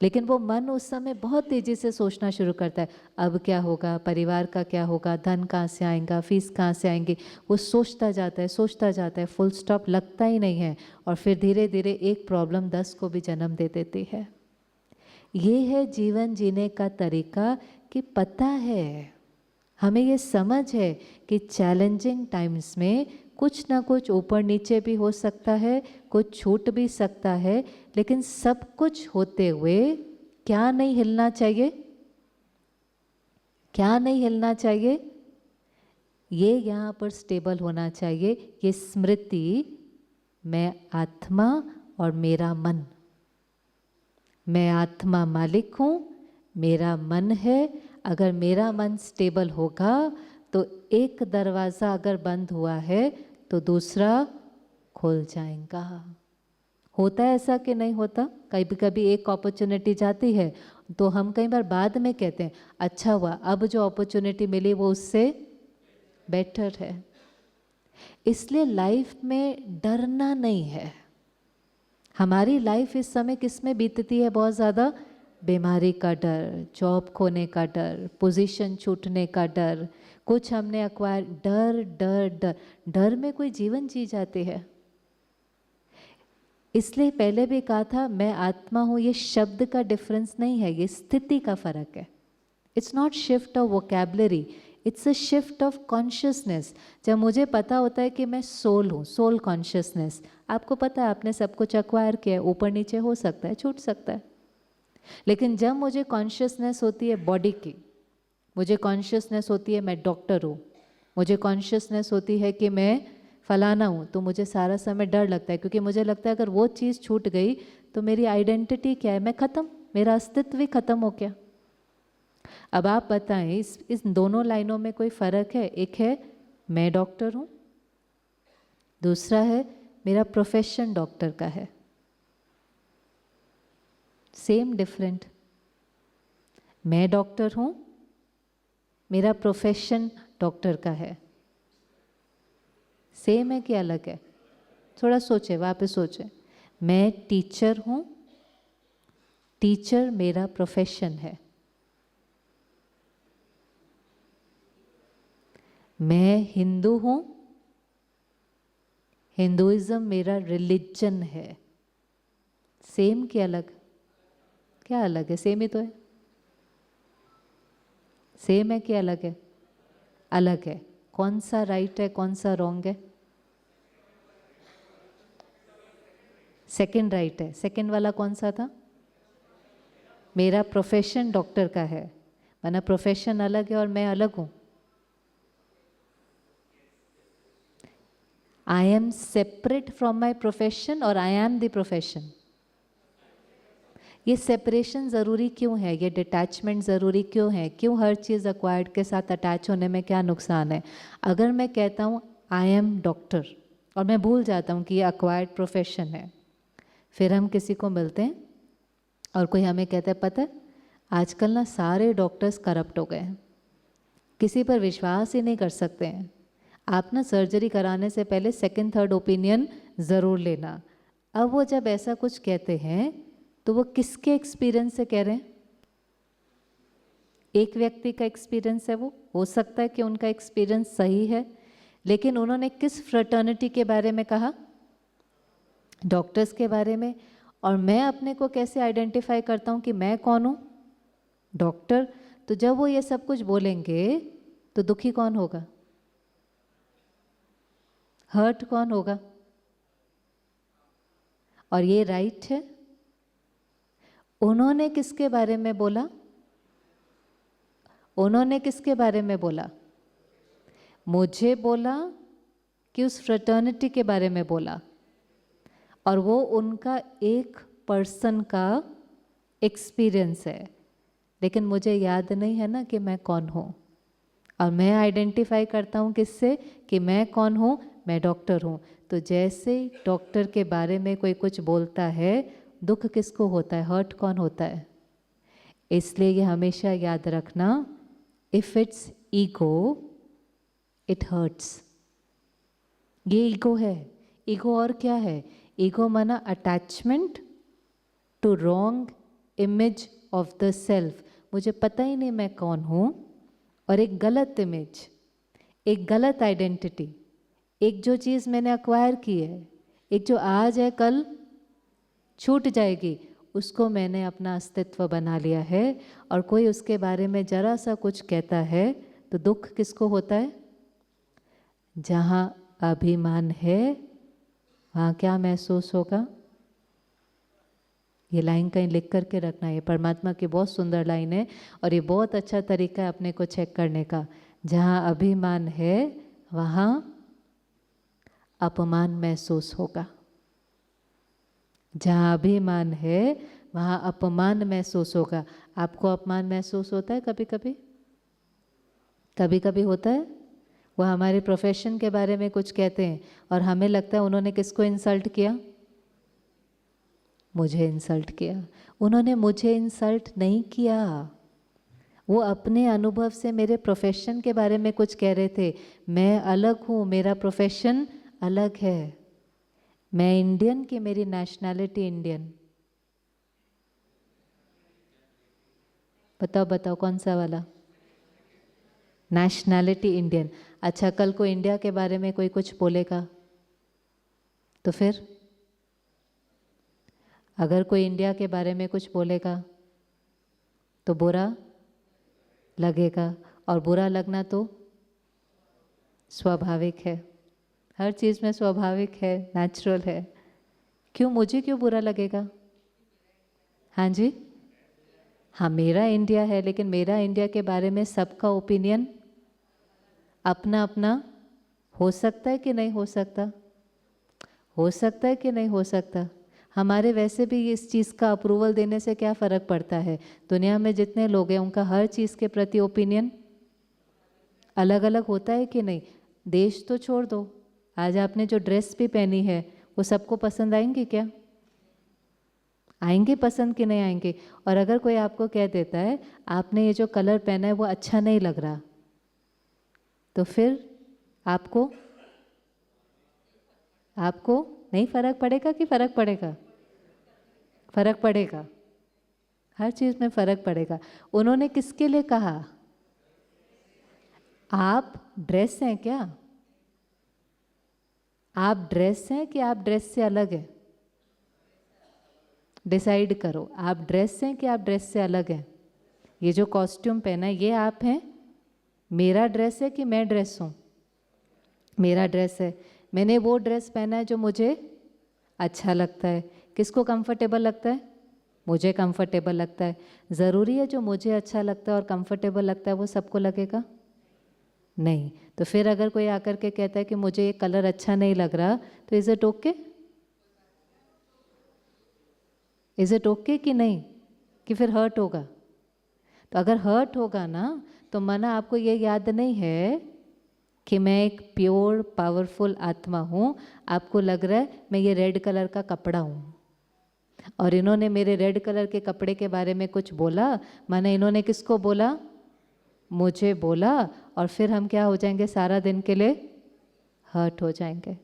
लेकिन वो मन उस समय बहुत तेज़ी से सोचना शुरू करता है, अब क्या होगा, परिवार का क्या होगा, धन कहाँ से आएगा, फीस कहाँ से आएंगी। वो सोचता जाता है, फुल स्टॉप लगता ही नहीं है, और फिर धीरे धीरे एक प्रॉब्लम 10 को भी जन्म दे देती है। ये है जीवन जीने का तरीका, कि पता है, हमें ये समझ है कि चैलेंजिंग टाइम्स में कुछ ना कुछ ऊपर नीचे भी हो सकता है, कुछ छूट भी सकता है, लेकिन सब कुछ होते हुए क्या नहीं हिलना चाहिए? क्या नहीं हिलना चाहिए? ये यहाँ पर स्टेबल होना चाहिए, ये स्मृति, मैं आत्मा और मेरा मन। मैं आत्मा मालिक हूँ, मेरा मन है। अगर मेरा मन स्टेबल होगा तो एक दरवाज़ा अगर बंद हुआ है तो दूसरा खुल जाएगा। होता है ऐसा कि नहीं होता? कभी कभी एक अपॉर्चुनिटी जाती है तो हम कई बार बाद में कहते हैं अच्छा हुआ, अब जो अपॉर्चुनिटी मिली वो उससे बेटर है। इसलिए लाइफ में डरना नहीं है। हमारी लाइफ इस समय किस में बीतती है? बहुत ज़्यादा बीमारी का डर, जॉब खोने का डर, पोजीशन छूटने का डर, कुछ हमने अक्वायर, डर डर डर डर में कोई जीवन जी जाते हैं। इसलिए पहले भी कहा था, मैं आत्मा हूँ, ये शब्द का डिफरेंस नहीं है, ये स्थिति का फर्क है। It's not shift of vocabulary, it's a shift of consciousness. जब मुझे पता होता है कि मैं सोल हूँ, सोल कॉन्शियसनेस, आपको पता है आपने सब कुछ अक्वायर किया है, ऊपर नीचे हो सकता है, छूट सकता है, लेकिन जब मुझे कॉन्शियसनेस होती है बॉडी की, मुझे कॉन्शियसनेस होती है मैं डॉक्टर हूँ, मुझे कॉन्शियसनेस होती है कि मैं फलाना हूँ, तो मुझे सारा समय डर लगता है, क्योंकि मुझे लगता है अगर वो चीज़ छूट गई तो मेरी आइडेंटिटी क्या है? मैं ख़त्म, मेरा अस्तित्व ही ख़त्म हो गया। अब आप बताएं, इस दोनों लाइनों में कोई फ़र्क है? एक है मैं डॉक्टर हूँ, दूसरा है मेरा प्रोफेशन डॉक्टर का है। Same different. मैं डॉक्टर हूँ, मेरा प्रोफेशन डॉक्टर का है। सेम है कि अलग है? थोड़ा सोचे, वापस सोचे। मैं टीचर हूँ, टीचर मेरा प्रोफेशन है। मैं हिंदू हूँ, हिंदुइज्म मेरा रिलीजन है। सेम कि अलग? क्या अलग है? सेम ही तो है। सेम है कि अलग है? अलग है। कौन सा राइट है, कौन सा रॉन्ग है? सेकंड राइट है। सेकंड वाला कौन सा था? मेरा प्रोफेशन डॉक्टर का है, वरना प्रोफेशन अलग है और मैं अलग हूँ। आई am separate from my profession और आई एम द प्रोफेशन। ये सेपरेशन ज़रूरी क्यों है? ये डिटैचमेंट ज़रूरी क्यों है? क्यों हर चीज़ एक्वायर्ड के साथ अटैच होने में क्या नुकसान है? अगर मैं कहता हूँ आई एम डॉक्टर और मैं भूल जाता हूँ कि ये एक्वायर्ड प्रोफेशन है, फिर हम किसी को मिलते हैं और कोई हमें कहता है पता है आजकल ना सारे डॉक्टर्स करप्ट हो गए हैं, किसी पर विश्वास ही नहीं कर सकते हैं। आप ना सर्जरी कराने से पहले सेकंड थर्ड ओपिनियन ज़रूर लेना। अब वो जब ऐसा कुछ कहते हैं तो वो किसके एक्सपीरियंस से कह रहे हैं? एक व्यक्ति का एक्सपीरियंस है, वो हो सकता है कि उनका एक्सपीरियंस सही है, लेकिन उन्होंने किस फ्रेटर्निटी के बारे में कहा? डॉक्टर्स के बारे में। और मैं अपने को कैसे आइडेंटिफाई करता हूँ कि मैं कौन हूँ? डॉक्टर। तो जब वो ये सब कुछ बोलेंगे तो दुखी कौन होगा? हर्ट कौन होगा? और ये राइट है? उन्होंने किसके बारे में बोला? उन्होंने किसके बारे में बोला? मुझे बोला कि उस फ्रेटर्निटी के बारे में बोला, और वो उनका एक पर्सन का एक्सपीरियंस है, लेकिन मुझे याद नहीं है ना कि मैं कौन हूँ। और मैं आइडेंटिफाई करता हूँ किससे कि मैं कौन हूँ? मैं डॉक्टर हूँ। तो जैसे डॉक्टर के बारे में कोई कुछ बोलता है, दुख किसको होता है? हर्ट कौन होता है? इसलिए ये हमेशा याद रखना, if it's ego it hurts. ये ईगो है। ईगो और क्या है? ईगो माना attachment to wrong image of the self. मुझे पता ही नहीं मैं कौन हूँ, और एक गलत इमेज, एक गलत आइडेंटिटी, एक जो चीज़ मैंने अक्वायर की है, एक जो आज है कल छूट जाएगी, उसको मैंने अपना अस्तित्व बना लिया है। और कोई उसके बारे में जरा सा कुछ कहता है तो दुख किसको होता है? जहाँ अभिमान है वहाँ क्या महसूस होगा? ये लाइन कहीं लिख करके रखना। ये परमात्मा की बहुत सुंदर लाइन है और ये बहुत अच्छा तरीका है अपने को चेक करने का। जहाँ अभिमान है वहाँ अपमान महसूस होगा। जहाँ अभिमान है वहाँ अपमान महसूस होगा। आपको अपमान महसूस होता है कभी कभी? कभी कभी होता है। वो हमारे प्रोफेशन के बारे में कुछ कहते हैं और हमें लगता है उन्होंने किसको इंसल्ट किया? मुझे इंसल्ट किया। उन्होंने मुझे इंसल्ट नहीं किया, वो अपने अनुभव से मेरे प्रोफेशन के बारे में कुछ कह रहे थे। मैं अलग हूँ, मेरा प्रोफेशन अलग है। मैं इंडियन कि मेरी नेशनैलिटी इंडियन? बताओ बताओ कौन सा वाला? Nationality Indian. अच्छा, कल को इंडिया के बारे में कोई कुछ बोलेगा तो फिर? अगर कोई इंडिया के बारे में कुछ बोलेगा तो बुरा लगेगा, और बुरा लगना तो स्वाभाविक है। हर चीज़ में स्वाभाविक है, नेचुरल है। क्यों, मुझे क्यों बुरा लगेगा? हाँ जी, हाँ मेरा इंडिया है, लेकिन मेरा इंडिया के बारे में सबका ओपिनियन अपना अपना हो सकता है कि नहीं हो सकता? हो सकता है कि नहीं हो सकता? हमारे वैसे भी इस चीज़ का अप्रूवल देने से क्या फ़र्क पड़ता है? दुनिया में जितने लोग हैं उनका हर चीज़ के प्रति ओपिनियन अलग अलग होता है कि नहीं? देश तो छोड़ दो, आज आपने जो ड्रेस भी पहनी है वो सबको पसंद आएंगी क्या? आएंगे पसंद कि नहीं आएंगे? और अगर कोई आपको कह देता है आपने ये जो कलर पहना है वो अच्छा नहीं लग रहा, तो फिर आपको आपको नहीं फर्क पड़ेगा कि फर्क पड़ेगा? फर्क पड़ेगा, हर चीज़ में फर्क पड़ेगा। उन्होंने किसके लिए कहा? आप ड्रेस हैं क्या? आप ड्रेस हैं कि आप ड्रेस से अलग हैं? डिसाइड करो, आप ड्रेस हैं कि आप ड्रेस से अलग हैं? ये जो कॉस्ट्यूम पहना है ये आप हैं? मेरा ड्रेस है कि मैं ड्रेस हूँ? मेरा ड्रेस है। मैंने वो ड्रेस पहना है जो मुझे अच्छा लगता है। किसको कंफर्टेबल लगता है? मुझे कंफर्टेबल लगता है। ज़रूरी है जो मुझे अच्छा लगता है और कंफर्टेबल लगता है वो सबको लगेगा? नहीं। तो फिर अगर कोई आकर के कहता है कि मुझे ये कलर अच्छा नहीं लग रहा, तो is it okay? Is it okay कि नहीं? कि फिर हर्ट होगा? तो अगर हर्ट होगा ना, तो माना आपको ये याद नहीं है कि मैं एक प्योर पावरफुल आत्मा हूँ, आपको लग रहा है मैं ये रेड कलर का कपड़ा हूँ, और इन्होंने मेरे रेड कलर के कपड़े के बारे में कुछ बोला, माना इन्होंने किसको बोला? मुझे बोला, और फिर हम क्या हो जाएंगे? सारा दिन के लिए हर्ट हो जाएंगे।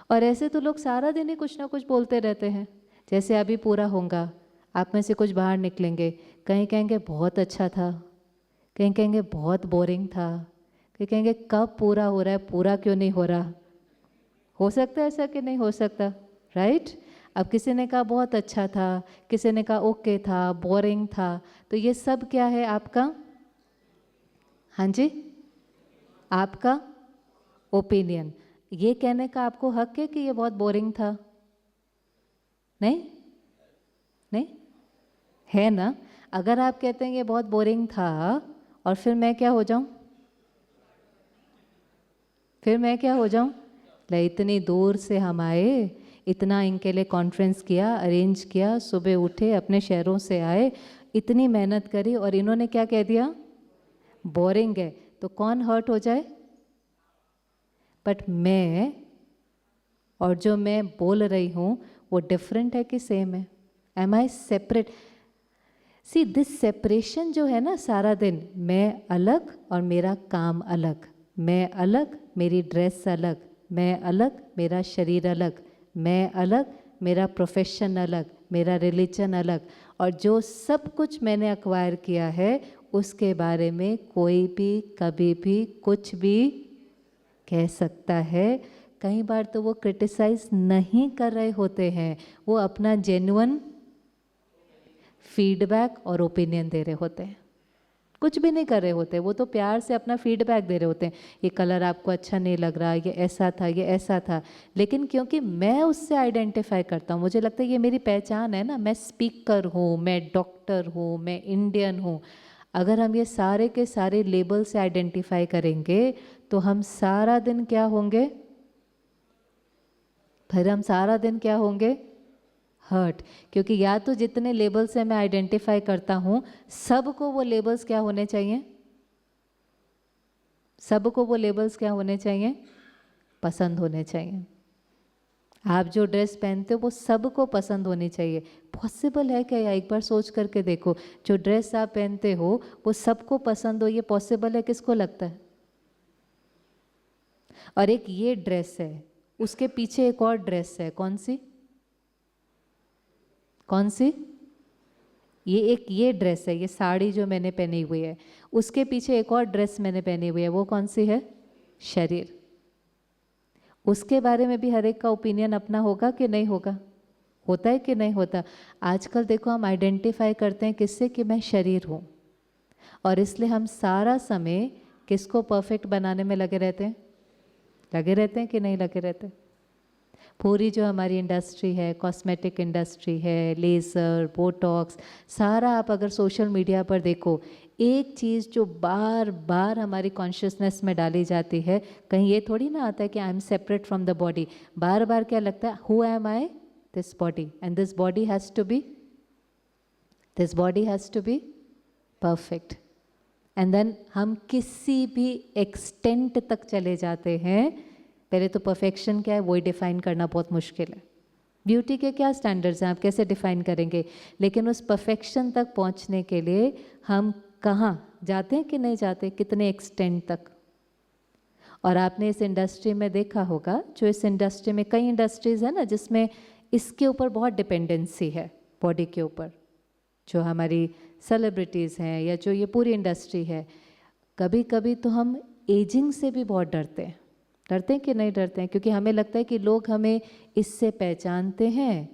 और ऐसे तो लोग सारा दिन ही कुछ ना कुछ बोलते रहते हैं। जैसे अभी पूरा होगा, आप में से कुछ बाहर निकलेंगे, कहीं कहेंगे बहुत अच्छा था, कहीं कहेंगे बहुत बोरिंग था, कहीं कहेंगे कब पूरा हो रहा है, पूरा क्यों नहीं हो रहा? हो सकता है ऐसा कि नहीं हो सकता? राइट? अब किसी ने कहा बहुत अच्छा था, किसी ने कहा ओके था, बोरिंग था, तो ये सब क्या है आपका? हाँ जी, आपका ओपिनियन। ये कहने का आपको हक है कि ये बहुत बोरिंग था? नहीं? नहीं है ना? अगर आप कहते हैं ये बहुत बोरिंग था और फिर मैं क्या हो जाऊं? फिर मैं क्या हो जाऊं? ले इतनी दूर से हम आए, इतना इनके लिए कॉन्फ्रेंस किया, अरेंज किया, सुबह उठे, अपने शहरों से आए, इतनी मेहनत करी, और इन्होंने क्या कह दिया? बोरिंग है। तो कौन हर्ट हो जाए? बट मैं, और जो मैं बोल रही हूँ वो डिफरेंट है कि सेम है? Am I separate? See this separation जो है ना, सारा दिन मैं अलग और मेरा काम अलग, मैं अलग मेरी ड्रेस अलग, मैं अलग मेरा शरीर अलग, मैं अलग मेरा प्रोफेशन अलग, मेरा रिलीजन अलग, और जो सब कुछ मैंने एक्वायर किया है उसके बारे में कोई भी कभी भी कुछ भी कह सकता है। कई बार तो वो क्रिटिसाइज नहीं कर रहे होते हैं, वो अपना जेन्युइन फीडबैक और ओपिनियन दे रहे होते हैं, कुछ भी नहीं कर रहे होते, वो तो प्यार से अपना फीडबैक दे रहे होते हैं। ये कलर आपको अच्छा नहीं लग रहा, ये ऐसा था, ये ऐसा था, लेकिन क्योंकि मैं उससे आइडेंटिफाई करता हूँ, मुझे लगता है ये मेरी पहचान है ना, मैं स्पीकर हूँ, मैं डॉक्टर हूँ, मैं इंडियन हूँ। अगर हम ये सारे के सारे लेबल से आइडेंटिफाई करेंगे तो हम सारा दिन क्या होंगे? फिर हम सारा दिन क्या होंगे? हर्ट। क्योंकि या तो जितने लेबल से मैं आइडेंटिफाई करता हूँ सबको वो लेबल्स क्या होने चाहिए? सबको वो लेबल्स क्या होने चाहिए? पसंद होने चाहिए। आप जो ड्रेस पहनते हो वो सबको पसंद होनी चाहिए। पॉसिबल है क्या? या एक बार सोच करके देखो, जो ड्रेस आप पहनते हो वो सबको पसंद हो, ये पॉसिबल है? किसको लगता है? और एक ये ड्रेस है, उसके पीछे एक और ड्रेस है, कौन सी? कौन सी? ये ड्रेस है, ये साड़ी जो मैंने पहनी हुई है, उसके पीछे एक और ड्रेस मैंने पहनी हुई है, वो कौन सी है? शरीर। उसके बारे में भी हर एक का ओपिनियन अपना होगा कि नहीं होगा? होता है कि नहीं होता? आजकल देखो हम आइडेंटिफाई करते हैं किससे? कि मैं शरीर हूँ, और इसलिए हम सारा समय किसको परफेक्ट बनाने में लगे रहते हैं? लगे रहते हैं कि नहीं लगे रहते? पूरी जो हमारी इंडस्ट्री है, कॉस्मेटिक इंडस्ट्री है, लेज़र, बोटॉक्स, सारा आप अगर सोशल मीडिया पर देखो, एक चीज़ जो बार बार हमारी कॉन्शियसनेस में डाली जाती है, कहीं ये थोड़ी ना आता है कि I am separate from the body. बार बार क्या लगता है? Who am I? This body, and this body has to be perfect. And then हम किसी भी एक्सटेंट तक चले जाते हैं, पहले तो परफेक्शन क्या है वही डिफ़ाइन करना बहुत मुश्किल है। ब्यूटी के क्या स्टैंडर्ड्स हैं, आप कैसे डिफ़ाइन करेंगे? लेकिन उस परफेक्शन तक पहुंचने के लिए हम कहाँ जाते हैं कि नहीं जाते? कितने एक्सटेंट तक? और आपने इस इंडस्ट्री में देखा होगा, जो इस इंडस्ट्री में कई इंडस्ट्रीज़ है ना जिसमें इसके ऊपर बहुत डिपेंडेंसी है, बॉडी के ऊपर, जो हमारी सेलिब्रिटीज़ हैं या जो ये पूरी इंडस्ट्री है, कभी कभी तो हम एजिंग से भी बहुत डरते हैं कि नहीं डरते हैं, क्योंकि हमें लगता है कि लोग हमें इससे पहचानते हैं,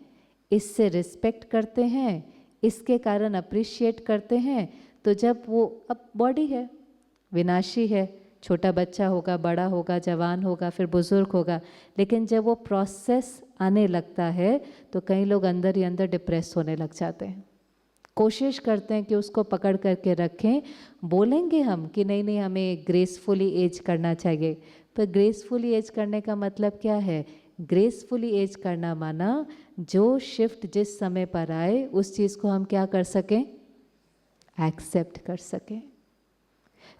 इससे रिस्पेक्ट करते हैं, इसके कारण अप्रिशिएट करते हैं। तो जब वो, अब बॉडी है, विनाशी है, छोटा बच्चा होगा, बड़ा होगा, जवान होगा, फिर बुज़ुर्ग होगा, लेकिन जब वो प्रोसेस आने लगता है तो कई लोग अंदर ही अंदर डिप्रेस होने लग जाते हैं। कोशिश करते हैं कि उसको पकड़ करके रखें, बोलेंगे हम कि नहीं नहीं हमें ग्रेसफुली एज करना चाहिए, पर ग्रेसफुली एज करने का मतलब क्या है? ग्रेसफुली एज करना माना जो शिफ्ट जिस समय पर आए उस चीज़ को हम क्या कर सकें? एक्सेप्ट कर सकें।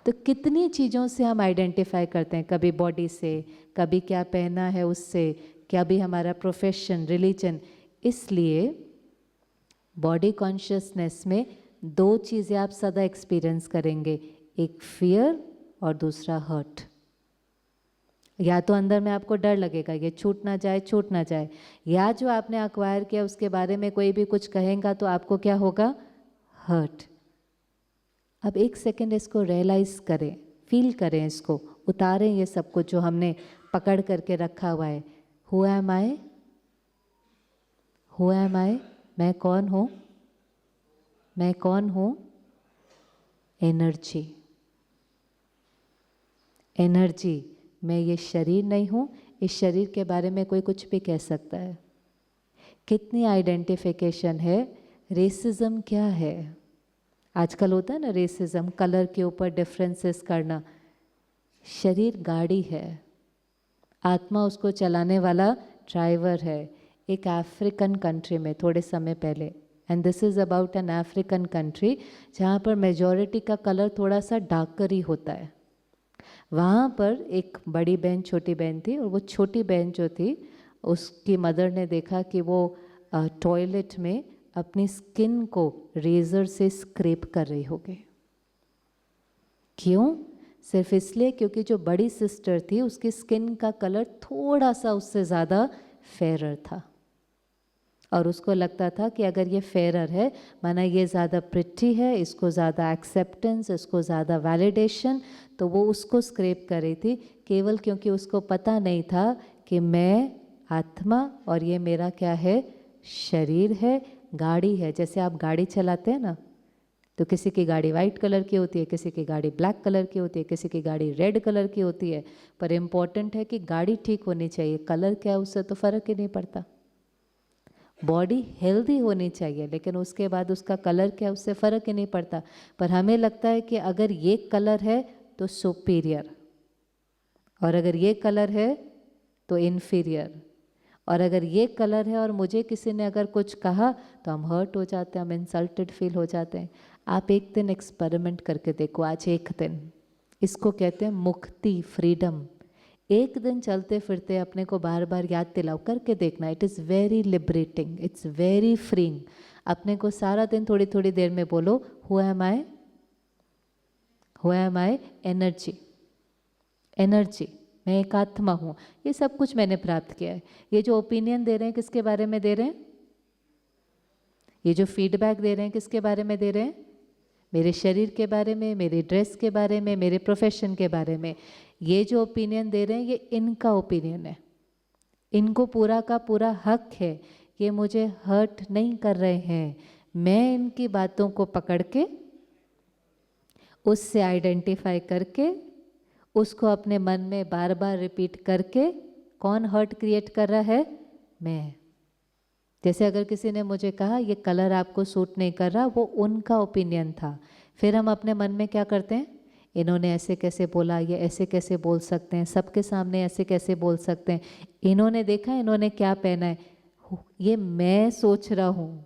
तो कितनी चीज़ों से हम आइडेंटिफाई करते हैं, कभी बॉडी से, कभी क्या पहना है उससे, क्या भी हमारा प्रोफेशन, रिलीजन। इसलिए बॉडी कॉन्शियसनेस में दो चीज़ें आप सदा एक्सपीरियंस करेंगे, एक फियर और दूसरा हर्ट। या तो अंदर में आपको डर लगेगा ये छूट ना जाए, या जो आपने अक्वायर किया उसके बारे में कोई भी कुछ कहेगा तो आपको क्या होगा? हर्ट। अब एक सेकंड इसको रियलाइज़ करें, फील करें, इसको उतारें, ये सब कुछ जो हमने पकड़ करके रखा हुआ है। Who am I? Who am I? मैं कौन हूँ? मैं कौन हूँ? एनर्जी। एनर्जी। मैं ये शरीर नहीं हूँ। इस शरीर के बारे में कोई कुछ भी कह सकता है। कितनी आइडेंटिफिकेशन है। रेसिज्म क्या है? आजकल होता है ना रेसिज्म, कलर के ऊपर डिफरेंसेस करना। शरीर गाड़ी है, आत्मा उसको चलाने वाला ड्राइवर है। एक अफ्रीकन कंट्री में थोड़े समय पहले, and this is about an African country जहाँ पर मेजॉरिटी का कलर थोड़ा सा डार्कर ही होता है। वहाँ पर एक बड़ी बहन छोटी बहन थी, और वो छोटी बहन जो थी उसकी मदर ने देखा कि वो टॉयलेट में अपनी स्किन को रेज़र से स्क्रैप कर रही होगी। क्यों? सिर्फ इसलिए क्योंकि जो बड़ी सिस्टर थी उसकी स्किन का कलर थोड़ा सा उससे ज़्यादा फेरर था, और उसको लगता था कि अगर ये फेरर है माना ये ज़्यादा प्रिटी है, इसको ज़्यादा एक्सेप्टेंस, इसको ज़्यादा वैलिडेशन, तो वो उसको स्क्रैप कर रही थी, केवल क्योंकि उसको पता नहीं था कि मैं आत्मा और ये मेरा क्या है? शरीर है, गाड़ी है। जैसे आप गाड़ी चलाते हैं ना, तो किसी की गाड़ी वाइट कलर की होती है, किसी की गाड़ी ब्लैक कलर की होती है, किसी की गाड़ी रेड कलर की होती है, पर इम्पॉर्टेंट है कि गाड़ी ठीक होनी चाहिए। कलर क्या है उससे तो फ़र्क ही नहीं पड़ता। बॉडी हेल्दी होनी चाहिए, लेकिन उसके बाद उसका कलर क्या है उससे फ़र्क ही नहीं पड़ता। पर हमें लगता है कि अगर ये कलर है तो सुपीरियर, और अगर ये कलर है तो इन्फीरियर, और अगर ये कलर है और मुझे किसी ने अगर कुछ कहा तो हम हर्ट हो जाते हैं, हम इंसल्टेड फील हो जाते हैं। आप एक दिन एक्सपेरिमेंट करके देखो, आज एक दिन, इसको कहते हैं मुक्ति, फ्रीडम। एक दिन चलते फिरते अपने को बार बार याद दिलाओ, करके देखना। It is very liberating, it's very freeing. अपने को सारा दिन थोड़ी थोड़ी देर में बोलो, who am I? Who am I? Energy. Energy. मैं एक आत्मा हूँ, ये सब कुछ मैंने प्राप्त किया है। ये जो ओपिनियन दे रहे हैं किसके बारे में दे रहे हैं? ये जो फीडबैक दे रहे हैं किसके बारे में दे रहे हैं? मेरे शरीर के बारे में, मेरी ड्रेस के बारे में, मेरे प्रोफेशन के बारे में। ये जो ओपिनियन दे रहे हैं ये इनका ओपिनियन है, इनको पूरा का पूरा हक है। ये मुझे हर्ट नहीं कर रहे हैं। मैं इनकी बातों को पकड़ के, उससे आइडेंटिफाई करके, उसको अपने मन में बार बार रिपीट करके, कौन हर्ट क्रिएट कर रहा है? मैं। जैसे अगर किसी ने मुझे कहा ये कलर आपको सूट नहीं कर रहा, वो उनका ओपिनियन था। फिर हम अपने मन में क्या करते हैं? इन्होंने ऐसे कैसे बोला, ये ऐसे कैसे बोल सकते हैं, सबके सामने ऐसे कैसे बोल सकते हैं, इन्होंने देखा इन्होंने क्या पहना है, ये मैं सोच रहा हूँ।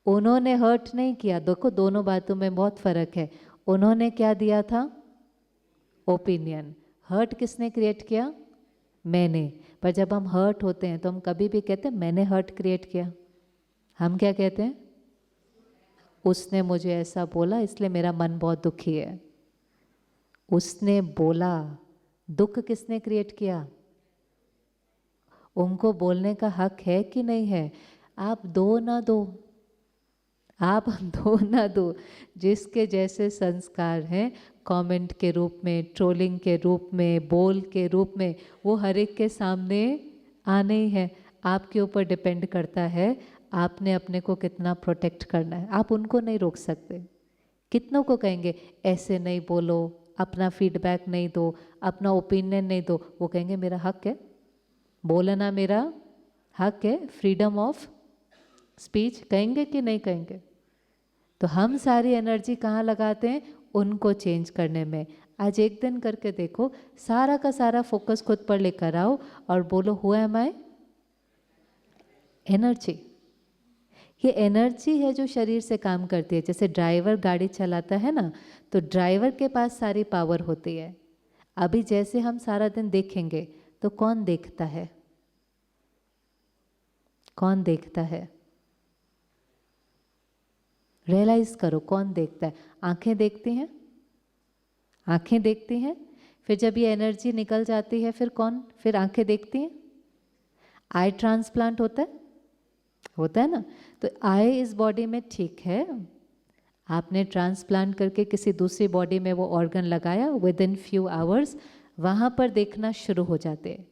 उन्होंने हर्ट नहीं किया। देखो दोनों बातों में बहुत फ़र्क है। उन्होंने क्या दिया था? ओपिनियन। हर्ट किसने क्रिएट किया? मैंने। पर जब हम हर्ट होते हैं तो हम कभी भी कहते हैं मैंने हर्ट क्रिएट किया। हम क्या कहते हैं? उसने मुझे ऐसा बोला इसलिए मेरा मन बहुत दुखी है। उसने बोला, दुख किसने क्रिएट किया? उनको बोलने का हक है कि नहीं है? आप दो ना दो, आप दो ना दो। जिसके जैसे संस्कार हैं, कमेंट के रूप में, ट्रोलिंग के रूप में, बोल के रूप में, वो हर एक के सामने आने ही है। आपके ऊपर डिपेंड करता है आपने अपने को कितना प्रोटेक्ट करना है। आप उनको नहीं रोक सकते। कितनों को कहेंगे ऐसे नहीं बोलो, अपना फीडबैक नहीं दो, अपना ओपिनियन नहीं दो। वो कहेंगे मेरा हक है, बोलना मेरा हक है, फ्रीडम ऑफ स्पीच। कहेंगे कि नहीं कहेंगे? तो हम सारी एनर्जी कहाँ लगाते हैं? उनको चेंज करने में। आज एक दिन करके देखो, सारा का सारा फोकस खुद पर लेकर आओ और बोलो हु एम आई? एनर्जी। ये एनर्जी है जो शरीर से काम करती है। जैसे ड्राइवर गाड़ी चलाता है ना, तो ड्राइवर के पास सारी पावर होती है। अभी जैसे हम सारा दिन देखेंगे तो कौन देखता है? कौन देखता है? रियलाइज करो, कौन देखता है? आंखें देखती हैं, आंखें देखती हैं। फिर जब ये एनर्जी निकल जाती है फिर कौन? फिर आंखें देखती हैं। आई ट्रांसप्लांट होता है, होता है ना? तो आई इस बॉडी में ठीक है, आपने ट्रांसप्लांट करके किसी दूसरी बॉडी में वो ऑर्गन लगाया, विद इन फ्यू आवर्स वहाँ पर देखना शुरू हो जाते हैं।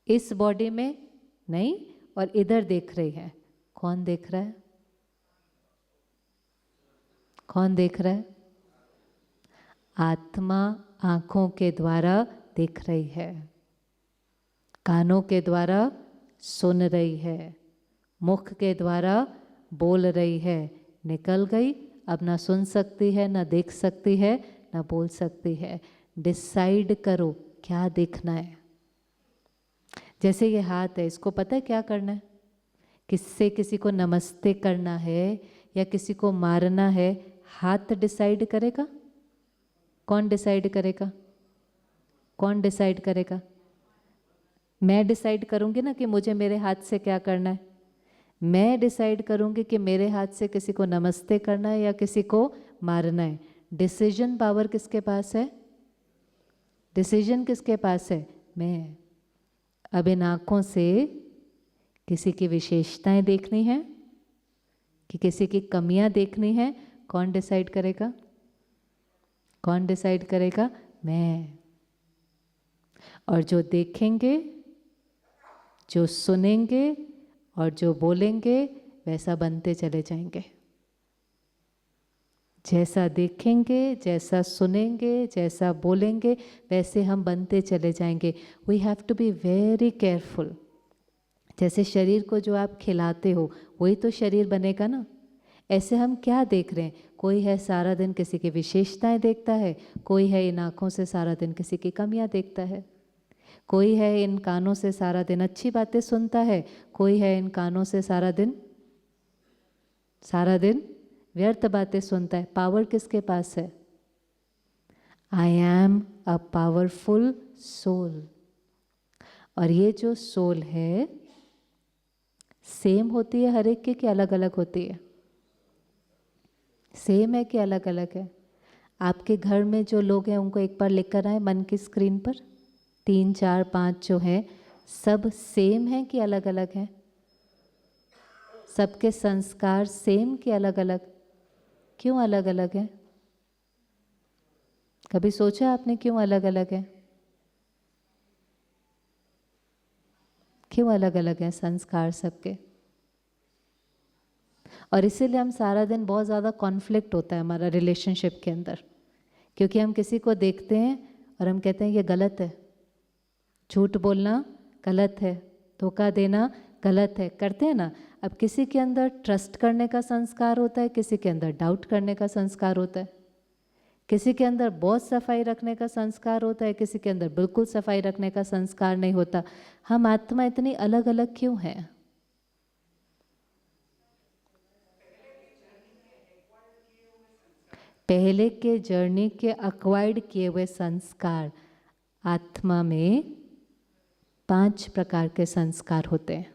इस बॉडी में नहीं, और इधर देख रही है। कौन देख रहा है? कौन देख रहा है? आत्मा आँखों के द्वारा देख रही है, कानों के द्वारा सुन रही है, मुख के द्वारा बोल रही है। निकल गई, अब ना सुन सकती है, ना देख सकती है, ना बोल सकती है। डिसाइड करो क्या देखना है। जैसे ये हाथ है, इसको पता है क्या करना है? किससे किसी को नमस्ते करना है या किसी को मारना है, हाथ डिसाइड करेगा? कौन डिसाइड करेगा? कौन डिसाइड करेगा? मैं डिसाइड करूंगी ना कि मुझे मेरे हाथ से क्या करना है। मैं डिसाइड करूंगी कि मेरे हाथ से किसी को नमस्ते करना है या किसी को मारना है। डिसीजन पावर किसके पास है? डिसीजन किसके पास है? मैं। अब इन आँखों से किसी की विशेषताएं देखनी है कि किसी की कमियां देखनी है, कौन डिसाइड करेगा? कौन डिसाइड करेगा? मैं। और जो देखेंगे, जो सुनेंगे और जो बोलेंगे वैसा बनते चले जाएंगे। जैसा देखेंगे, जैसा सुनेंगे, जैसा बोलेंगे वैसे हम बनते चले जाएंगे। We have to be very careful. जैसे शरीर को जो आप खिलाते हो वही तो शरीर बनेगा ना। ऐसे हम क्या देख रहे हैं? कोई है सारा दिन किसी की विशेषताएं देखता है, कोई है इन आँखों से सारा दिन किसी की कमियां देखता है, कोई है इन कानों से सारा दिन अच्छी बातें सुनता है, कोई है इन कानों से सारा दिन व्यर्थ बातें सुनता है। पावर किसके पास है? I am a powerful soul. और ये जो सोल है सेम होती है हर एक की कि अलग अलग होती है? सेम है कि अलग अलग है? आपके घर में जो लोग हैं उनको एक बार लेकर आए मन की स्क्रीन पर। 3, 4, 5 जो हैं सब सेम हैं कि अलग अलग हैं? सबके संस्कार सेम कि अलग अलग? क्यों अलग अलग है? कभी सोचा आपने क्यों अलग अलग है? क्यों अलग अलग हैं संस्कार सबके? और इसीलिए हम सारा दिन बहुत ज़्यादा कॉन्फ्लिक्ट होता है हमारा रिलेशनशिप के अंदर, क्योंकि हम किसी को देखते हैं और हम कहते हैं ये गलत है, झूठ बोलना गलत है, धोखा देना गलत है, करते हैं ना। अब किसी के अंदर ट्रस्ट करने का संस्कार होता है, किसी के अंदर डाउट करने का संस्कार होता है, किसी के अंदर बहुत सफाई रखने का संस्कार होता है, किसी के अंदर बिल्कुल सफाई रखने का संस्कार नहीं होता। हम आत्मा इतनी अलग अलग क्यों हैं? पहले के जर्नी के अक्वायर्ड किए हुए संस्कार। आत्मा में 5 प्रकार के संस्कार होते हैं।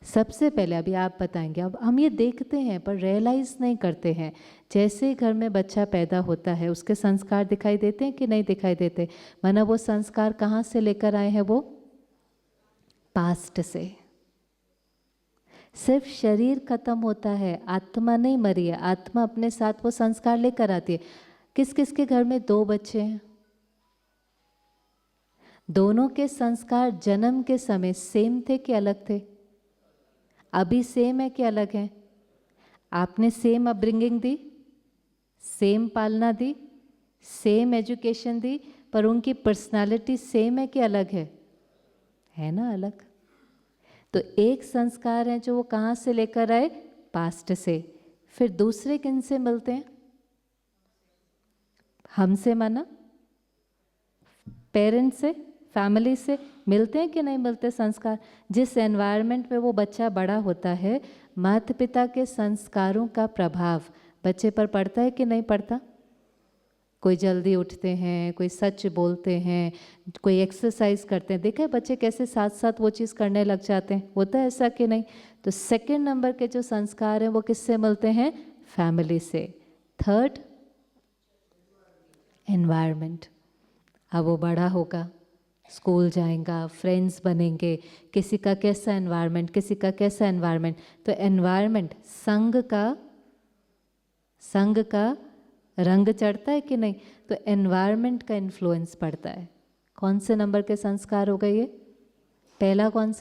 सबसे पहले अभी आप बताएंगे, अब हम ये देखते हैं पर रियलाइज़ नहीं करते हैं। जैसे ही घर में बच्चा पैदा होता है उसके संस्कार दिखाई देते हैं कि नहीं दिखाई देते? माना वो संस्कार कहाँ से लेकर आए हैं? वो पास्ट से। सिर्फ शरीर खत्म होता है, आत्मा नहीं मरी है। आत्मा अपने साथ वो संस्कार लेकर आती है। किस किस के घर में 2 बच्चे हैं? दोनों के संस्कार जन्म के समय सेम थे कि अलग थे? अभी सेम है कि अलग है? आपने सेम अपब्रिंगिंग दी, सेम पालना दी, सेम एजुकेशन दी, पर उनकी पर्सनालिटी सेम है कि अलग है ना अलग। तो एक संस्कार है जो वो कहाँ से लेकर आए? पास्ट से। फिर दूसरे किन से मिलते हैं? हमसे, माना पेरेंट्स से, फैमिली से मिलते हैं कि नहीं मिलते संस्कार? जिस एनवायरनमेंट में वो बच्चा बड़ा होता है, माता पिता के संस्कारों का प्रभाव बच्चे पर पड़ता है कि नहीं पड़ता? कोई जल्दी उठते हैं, कोई सच बोलते हैं, कोई एक्सरसाइज करते हैं, देखा है बच्चे कैसे साथ साथ वो चीज़ करने लग जाते हैं? होता है ऐसा कि नहीं? तो सेकंड नंबर के जो संस्कार हैं वो किससे मिलते हैं? फैमिली से। Third, environment. अब वो बड़ा होगा, स्कूल जाएगा, फ्रेंड्स बनेंगे, किसी का कैसा एनवायरनमेंट, किसी का कैसा एनवायरनमेंट। तो एनवायरनमेंट, संग का रंग चढ़ता है कि नहीं? तो एनवायरनमेंट का इन्फ्लुएंस पड़ता है। कौन से नंबर के संस्कार हो गए ये? पहला कौन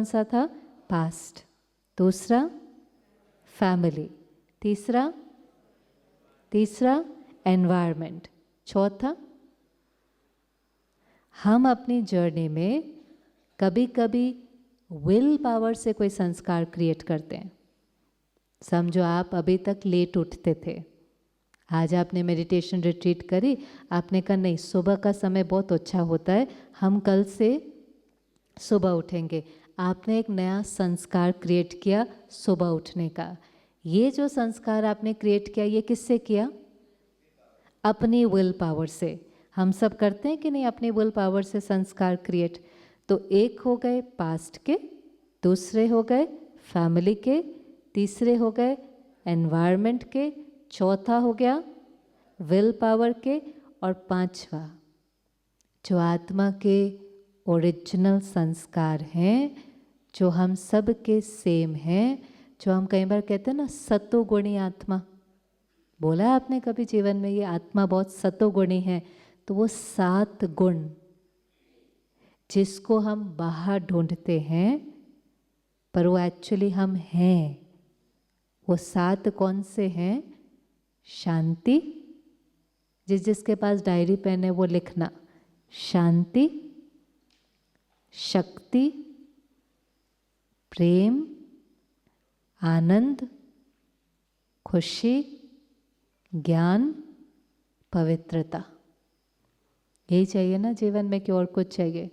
सा था? पास्ट। दूसरा फैमिली। तीसरा एनवायरनमेंट। चौथा, हम अपनी जर्नी में कभी कभी विल पावर से कोई संस्कार क्रिएट करते हैं। समझो आप अभी तक लेट उठते थे, आज आपने मेडिटेशन रिट्रीट करी, आपने कहा नहीं सुबह का समय बहुत अच्छा होता है, हम कल से सुबह उठेंगे। आपने एक नया संस्कार क्रिएट किया सुबह उठने का। ये जो संस्कार आपने क्रिएट किया, ये किससे किया? अपनी विल पावर से। हम सब करते हैं कि नहीं अपनी विल पावर से संस्कार क्रिएट? तो एक हो गए पास्ट के, दूसरे हो गए फैमिली के, तीसरे हो गए एनवायरनमेंट के, चौथा हो गया विल पावर के, और पांचवा जो आत्मा के ओरिजिनल संस्कार हैं, जो हम सब के सेम हैं, जो हम कई बार कहते हैं ना सतोगुणी आत्मा। बोला है आपने कभी जीवन में ये आत्मा बहुत सतोगुणी है? तो वो 7 गुण जिसको हम बाहर ढूंढते हैं पर वो एक्चुअली हम हैं, वो 7 कौन से हैं? शांति, जिसके पास डायरी पेन है वो लिखना। शांति, शक्ति, प्रेम, आनंद, खुशी, ज्ञान, पवित्रता। यही चाहिए ना जीवन में कि और कुछ चाहिए?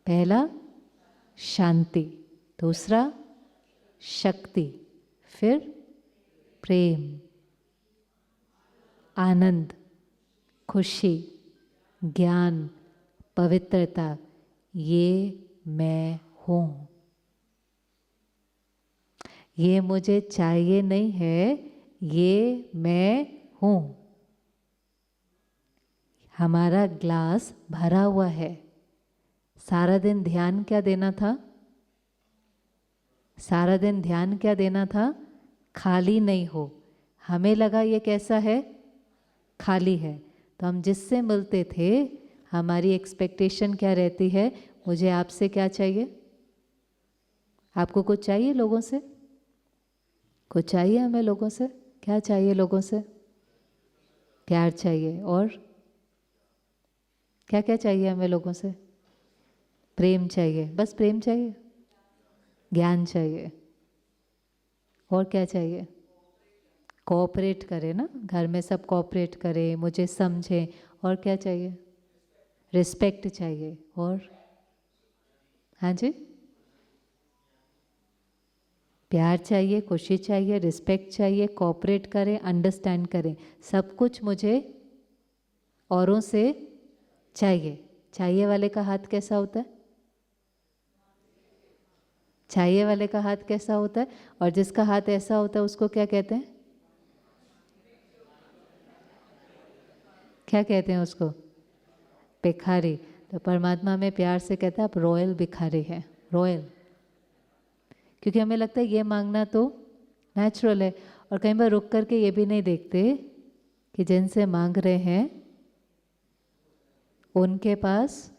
पहला शांति, दूसरा शक्ति, फिर प्रेम, आनंद, खुशी, ज्ञान, पवित्रता। ये मैं हूँ। ये मुझे चाहिए नहीं है, ये मैं हूँ। हमारा ग्लास भरा हुआ है। सारा दिन ध्यान क्या देना था? सारा दिन ध्यान क्या देना था? खाली नहीं हो। हमें लगा ये कैसा है? खाली है। तो हम जिससे मिलते थे हमारी एक्सपेक्टेशन क्या रहती है? मुझे आपसे क्या चाहिए? आपको कुछ चाहिए लोगों से? कुछ चाहिए हमें लोगों से? क्या चाहिए लोगों से? प्यार चाहिए। और क्या क्या चाहिए हमें लोगों से? प्रेम चाहिए। बस प्रेम चाहिए? ज्ञान चाहिए। और क्या चाहिए? कोऑपरेट करे ना, घर में सब कोऑपरेट करें, मुझे समझें। और क्या चाहिए? रिस्पेक्ट चाहिए। और हाँ जी, प्यार चाहिए, खुशी चाहिए, रिस्पेक्ट चाहिए, कोऑपरेट करें, अंडरस्टैंड करें। सब कुछ मुझे औरों से चाहिए। चाहिए वाले का हाथ कैसा होता है? चाहिए वाले का हाथ कैसा होता है? और जिसका हाथ ऐसा होता है उसको क्या कहते हैं? क्या कहते हैं उसको? भिखारी। तो परमात्मा में प्यार से कहता है आप रॉयल भिखारी हैं, रॉयल। क्योंकि हमें लगता है ये मांगना तो नेचुरल है, और कई बार रुक करके ये भी नहीं देखते कि जिनसे मांग रहे हैं उनके पास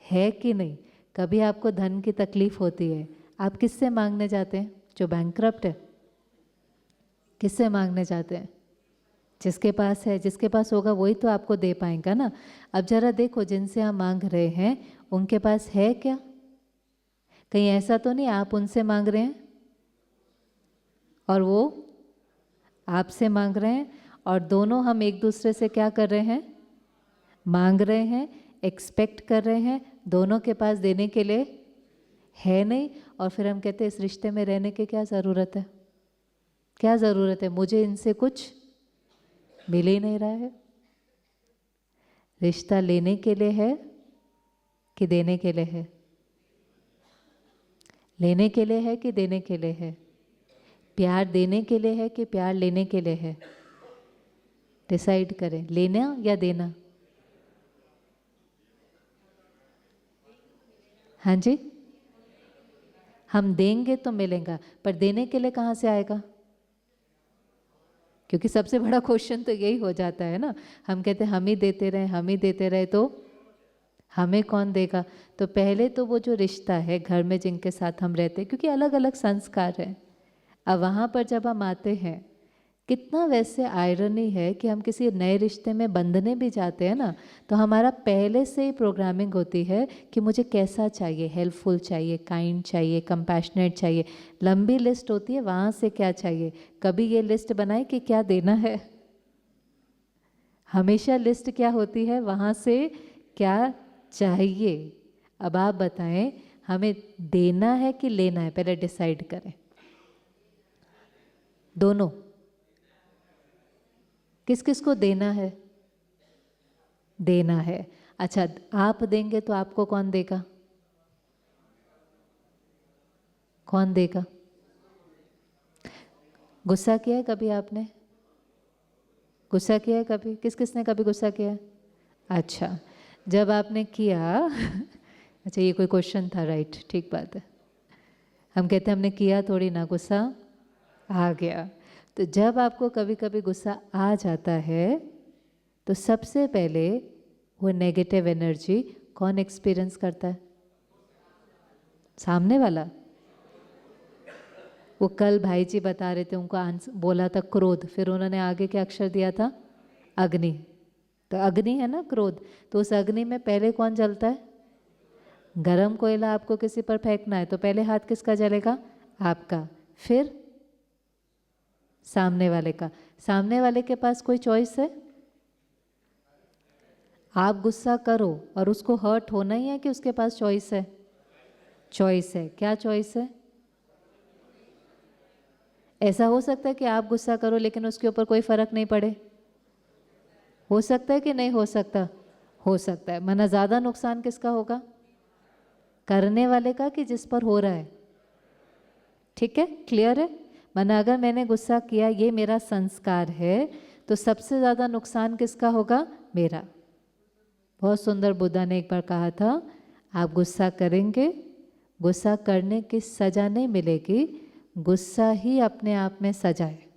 है कि नहीं। कभी आपको धन की तकलीफ होती है, आप किससे मांगने जाते हैं? जो बैंकक्रप्ट है। किससे मांगने जाते हैं? जिसके पास है। जिसके पास होगा वही तो आपको दे पाएगा ना। अब जरा देखो, जिनसे आप मांग रहे हैं उनके पास है क्या? कहीं ऐसा तो नहीं आप उनसे मांग रहे हैं और वो आपसे मांग रहे हैं, और दोनों हम एक दूसरे से क्या कर रहे हैं? मांग रहे हैं, एक्सपेक्ट कर रहे हैं, दोनों के पास देने के लिए है नहीं। और फिर हम कहते हैं इस रिश्ते में रहने की क्या ज़रूरत है? क्या ज़रूरत है? मुझे इनसे कुछ मिल ही नहीं रहा है। रिश्ता लेने के लिए है कि देने के लिए है? लेने के लिए है कि देने के लिए है? प्यार देने के लिए है कि प्यार लेने के लिए है? डिसाइड करें, लेना या देना। हाँ जी, हम देंगे तो मिलेगा, पर देने के लिए कहाँ से आएगा? क्योंकि सबसे बड़ा क्वेश्चन तो यही हो जाता है ना। हम कहते हैं हम ही देते रहे, हम ही देते रहे, तो हमें कौन देगा? तो पहले तो वो जो रिश्ता है घर में जिनके साथ हम रहते हैं, क्योंकि अलग अलग संस्कार हैं। अब वहाँ पर जब हम आते हैं, कितना वैसे आयरनी है कि हम किसी नए रिश्ते में बंधने भी जाते हैं ना, तो हमारा पहले से ही प्रोग्रामिंग होती है कि मुझे कैसा चाहिए, हेल्पफुल चाहिए, काइंड चाहिए, कंपैशनेट चाहिए। लंबी लिस्ट होती है, वहाँ से क्या चाहिए। कभी ये लिस्ट बनाए कि क्या देना है? हमेशा लिस्ट क्या होती है? वहाँ से क्या चाहिए। अब आप बताएं, हमें देना है कि लेना है? पहले डिसाइड करें। दोनों। किस किस को देना है? देना है। अच्छा, आप देंगे तो आपको कौन देगा? कौन देगा? गुस्सा किया है कभी आपने? गुस्सा किया है कभी? किस किसने कभी गुस्सा किया है? अच्छा, जब आपने किया अच्छा ये कोई क्वेश्चन था, राइट, ठीक बात है। हम कहते हैं हमने किया थोड़ी ना, गुस्सा आ गया। तो जब आपको कभी कभी गुस्सा आ जाता है तो सबसे पहले वो नेगेटिव एनर्जी कौन एक्सपीरियंस करता है? सामने वाला। वो कल भाई जी बता रहे थे, उनको आंसर बोला था क्रोध, फिर उन्होंने आगे क्या अक्षर दिया था? अग्नि। तो अग्नि है ना क्रोध, तो उस अग्नि में पहले कौन जलता है? गरम कोयला आपको किसी पर फेंकना है तो पहले हाथ किसका जलेगा? आपका, फिर सामने वाले का। सामने वाले के पास कोई चॉइस है? आप गुस्सा करो और उसको हर्ट होना ही है कि उसके पास चॉइस है? चॉइस है। क्या चॉइस है? ऐसा हो सकता है कि आप गुस्सा करो लेकिन उसके ऊपर कोई फर्क नहीं पड़े? हो सकता है कि नहीं हो सकता? हो सकता है। माना ज़्यादा नुकसान किसका होगा? करने वाले का कि जिस पर हो रहा है? ठीक है, क्लियर है। माना अगर मैंने गुस्सा किया, ये मेरा संस्कार है, तो सबसे ज़्यादा नुकसान किसका होगा? मेरा। बहुत सुंदर बुद्धा ने एक बार कहा था, आप गुस्सा करेंगे, गुस्सा करने की सज़ा नहीं मिलेगी, गुस्सा ही अपने आप में सजा है।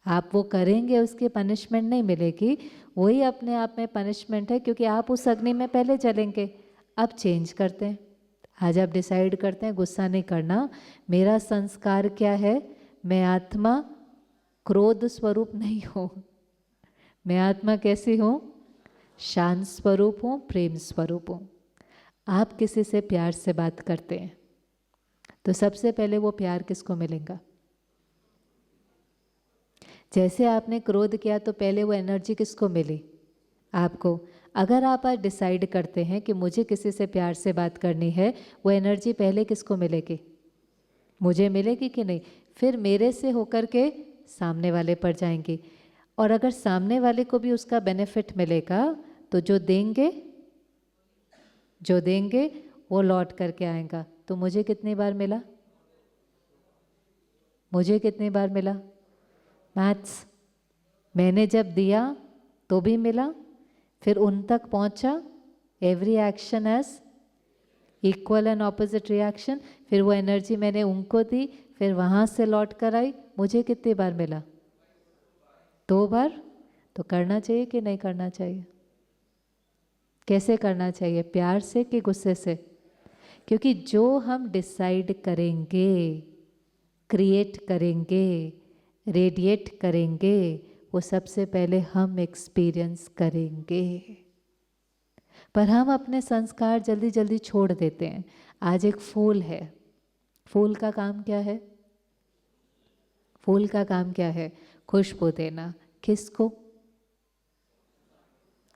आप वो करेंगे, उसकी पनिशमेंट नहीं मिलेगी, वही अपने आप में पनिशमेंट है, क्योंकि आप उस अग्नि में पहले जलेंगे। अब चेंज करते हैं। आज आप डिसाइड करते हैं गुस्सा नहीं करना। मेरा संस्कार क्या है? मैं आत्मा क्रोध स्वरूप नहीं हूँ। मैं आत्मा कैसी हूँ? शांत स्वरूप हूँ, प्रेम स्वरूप हूँ। आप किसी से प्यार से बात करते हैं तो सबसे पहले वो प्यार किसको मिलेगा? जैसे आपने क्रोध किया तो पहले वो एनर्जी किसको मिली? आपको। अगर आप आज डिसाइड करते हैं कि मुझे किसी से प्यार से बात करनी है, वो एनर्जी पहले किसको मिलेगी? मुझे मिलेगी कि नहीं? फिर मेरे से होकर के सामने वाले पर जाएंगी, और अगर सामने वाले को भी उसका बेनिफिट मिलेगा तो जो देंगे वो लौट करके आएगा। तो मुझे कितनी बार मिला? मैथ्स। मैंने जब दिया तो भी मिला, फिर उन तक पहुंचा। Every action has equal and opposite reaction. फिर वो एनर्जी मैंने उनको दी, फिर वहाँ से लौट कर आई। मुझे कितनी बार मिला? 2 बार। तो करना चाहिए कि नहीं करना चाहिए? कैसे करना चाहिए? प्यार से कि गुस्से से? क्योंकि जो हम डिसाइड करेंगे, क्रिएट करेंगे, रेडिएट करेंगे, वो सबसे पहले हम एक्सपीरियंस करेंगे। पर हम अपने संस्कार जल्दी जल्दी छोड़ देते हैं। आज एक फूल है, फूल का काम क्या है? फूल का काम क्या है? खुशबू देना। किसको?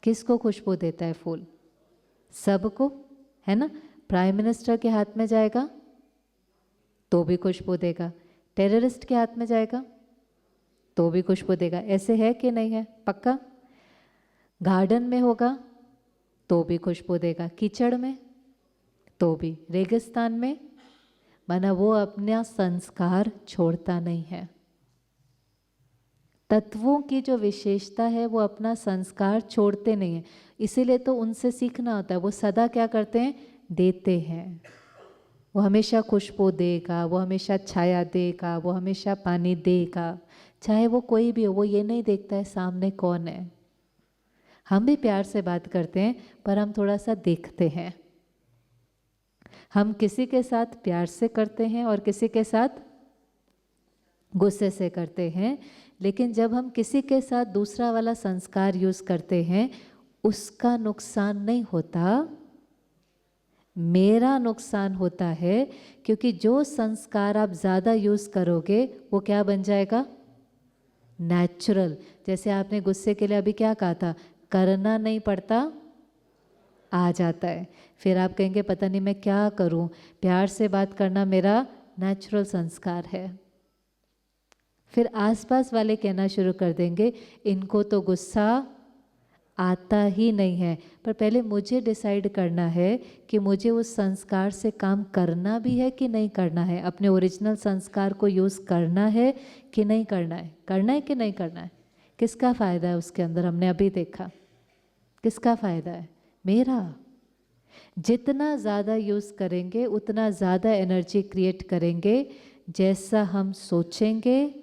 किसको खुशबू देता है फूल? सबको, है ना? प्राइम मिनिस्टर के हाथ में जाएगा तो भी खुशबू देगा, टेररिस्ट के हाथ में जाएगा तो भी खुशबू देगा। ऐसे है कि नहीं है? पक्का। गार्डन में होगा तो भी खुशबू देगा, कीचड़ में तो भी, रेगिस्तान में। माना वो अपना संस्कार छोड़ता नहीं है। तत्वों की जो विशेषता है वो अपना संस्कार छोड़ते नहीं है। इसीलिए तो उनसे सीखना होता है। वो सदा क्या करते हैं? देते हैं। वो हमेशा खुशबू देगा, वो हमेशा छाया देगा, वो हमेशा पानी देगा, चाहे वो कोई भी हो। वो ये नहीं देखता है सामने कौन है। हम भी प्यार से बात करते हैं, पर हम थोड़ा सा देखते हैं। हम किसी के साथ प्यार से करते हैं और किसी के साथ गुस्से से करते हैं। लेकिन जब हम किसी के साथ दूसरा वाला संस्कार यूज करते हैं, उसका नुकसान नहीं होता, मेरा नुकसान होता है। क्योंकि जो संस्कार आप ज़्यादा यूज करोगे वो क्या बन जाएगा? नेचुरल। जैसे आपने गुस्से के लिए अभी क्या कहा था? करना नहीं पड़ता, आ जाता है। फिर आप कहेंगे पता नहीं मैं क्या करूं, प्यार से बात करना मेरा नेचुरल संस्कार है। फिर आसपास वाले कहना शुरू कर देंगे इनको तो गुस्सा आता ही नहीं है। पर पहले मुझे डिसाइड करना है कि मुझे उस संस्कार से काम करना भी है कि नहीं करना है। अपने ओरिजिनल संस्कार को यूज़ करना है कि नहीं करना है? करना है कि नहीं करना है? किसका फ़ायदा है उसके अंदर? हमने अभी देखा किसका फ़ायदा है? मेरा। जितना ज़्यादा यूज़ करेंगे उतना ज़्यादा एनर्जी क्रिएट करेंगे। जैसा हम सोचेंगे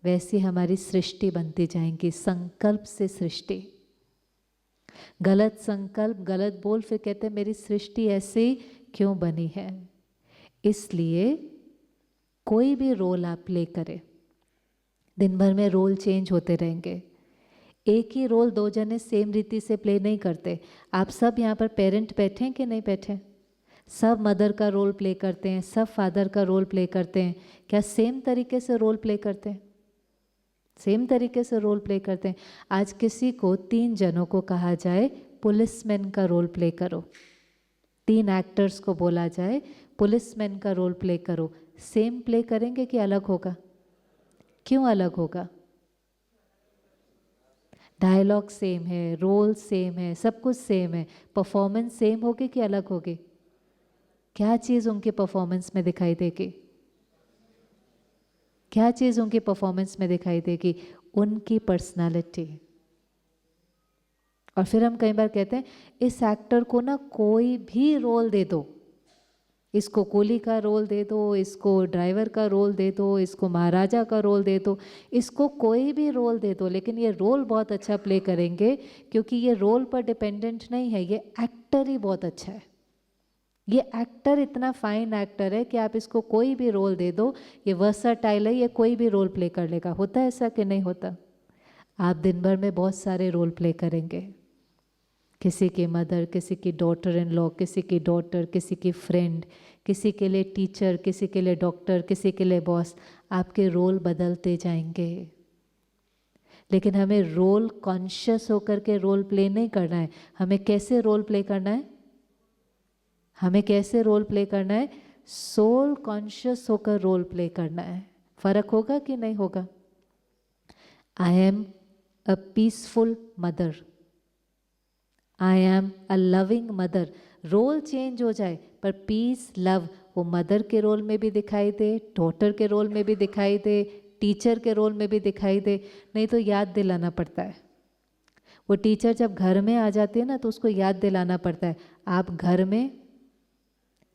वैसी हमारी सृष्टि बनती जाएंगी। संकल्प से सृष्टि। गलत संकल्प, गलत बोल, फिर कहते हैं मेरी सृष्टि ऐसी क्यों बनी है। इसलिए कोई भी रोल आप प्ले करें, दिन भर में रोल चेंज होते रहेंगे। एक ही रोल 2 जने सेम रीति से प्ले नहीं करते। आप सब यहाँ पर पेरेंट बैठे हैं कि नहीं बैठे? सब मदर का रोल प्ले करते हैं, सब फादर का रोल प्ले करते हैं। क्या सेम तरीके से रोल प्ले करते हैं? सेम तरीके से रोल प्ले करते हैं। आज किसी को 3 जनों को कहा जाए पुलिसमैन का रोल प्ले करो, 3 एक्टर्स को बोला जाए पुलिसमैन का रोल प्ले करो, सेम प्ले करेंगे कि अलग होगा? क्यों अलग होगा? डायलॉग सेम है, रोल सेम है, सब कुछ सेम है, परफॉर्मेंस सेम होगी कि अलग होगी? क्या चीज़ उनके परफॉर्मेंस में दिखाई देगी? क्या चीज़ उनकी परफॉर्मेंस में दिखाई देगी? उनकी पर्सनालिटी। और फिर हम कई बार कहते हैं इस एक्टर को ना कोई भी रोल दे दो, इसको कुली का रोल दे दो, इसको ड्राइवर का रोल दे दो, इसको महाराजा का रोल दे दो, इसको कोई भी रोल दे दो, लेकिन ये रोल बहुत अच्छा प्ले करेंगे क्योंकि ये रोल पर डिपेंडेंट नहीं है, ये एक्टर ही बहुत अच्छा है। ये एक्टर इतना फाइन एक्टर है कि आप इसको कोई भी रोल दे दो, ये वर्सटाइल है, ये कोई भी रोल प्ले कर लेगा। होता है ऐसा कि नहीं होता? आप दिन भर में बहुत सारे रोल प्ले करेंगे, किसी की मदर, किसी की डॉटर इन लॉ, किसी की डॉटर, किसी की फ्रेंड, किसी के लिए टीचर, किसी के लिए डॉक्टर, किसी के लिए बॉस। आपके रोल बदलते जाएंगे। लेकिन हमें रोल कॉन्शियस होकर के रोल प्ले नहीं करना है। हमें कैसे रोल प्ले करना है? हमें कैसे रोल प्ले करना है? सोल कॉन्शियस होकर रोल प्ले करना है। फर्क होगा कि नहीं होगा? I am a peaceful mother, I am a loving mother. Role change हो जाए पर पीस लव वो मदर के रोल में भी दिखाई दे, डॉटर के रोल में भी दिखाई दे, टीचर के रोल में भी दिखाई दे। नहीं तो याद दिलाना पड़ता है। वो टीचर जब घर में आ जाती है ना तो उसको याद दिलाना पड़ता है, आप घर में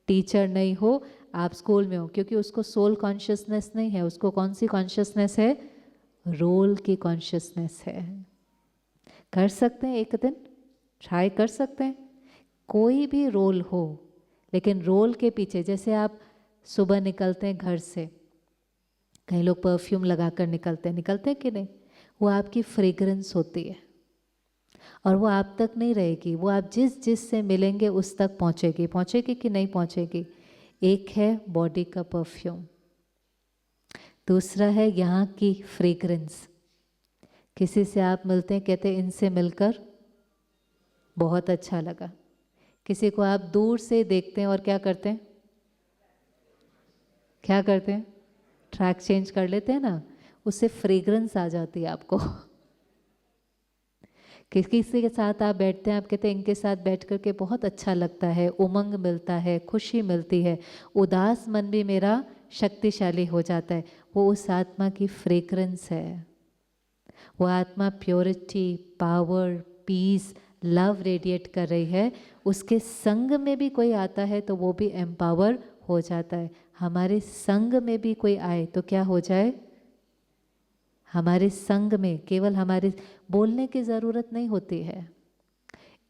टीचर नहीं हो, आप स्कूल में हो। क्योंकि उसको सोल कॉन्शियसनेस नहीं है, उसको कौन सी कॉन्शियसनेस है? रोल की कॉन्शियसनेस है। कर सकते हैं एक दिन, ट्राई कर सकते हैं। कोई भी रोल हो, लेकिन रोल के पीछे, जैसे आप सुबह निकलते हैं घर से, कई लोग परफ्यूम लगाकर निकलते हैं कि नहीं? वो आपकी फ्रेग्रेंस होती है और वो आप तक नहीं रहेगी, वो आप जिस से मिलेंगे उस तक पहुँचेगी कि नहीं पहुँचेगी? एक है बॉडी का परफ्यूम, दूसरा है यहाँ की फ्रेग्रेंस। किसी से आप मिलते हैं, कहते हैं इनसे मिलकर बहुत अच्छा लगा। किसी को आप दूर से देखते हैं और क्या करते हैं? ट्रैक चेंज कर लेते हैं ना, उससे फ्रेग्रेंस आ जाती है आपको। किसी के साथ आप बैठते हैं, आप कहते हैं इनके साथ बैठ कर के बहुत अच्छा लगता है, उमंग मिलता है, खुशी मिलती है, उदास मन भी मेरा शक्तिशाली हो जाता है। वो उस आत्मा की फ्रेग्रेंस है। वो आत्मा purity, power, peace, love radiate कर रही है। उसके संग में भी कोई आता है तो वो भी एम्पावर हो जाता है। हमारे संग में भी कोई आए तो क्या हो जाए? हमारे संग में केवल हमारे बोलने की ज़रूरत नहीं होती है।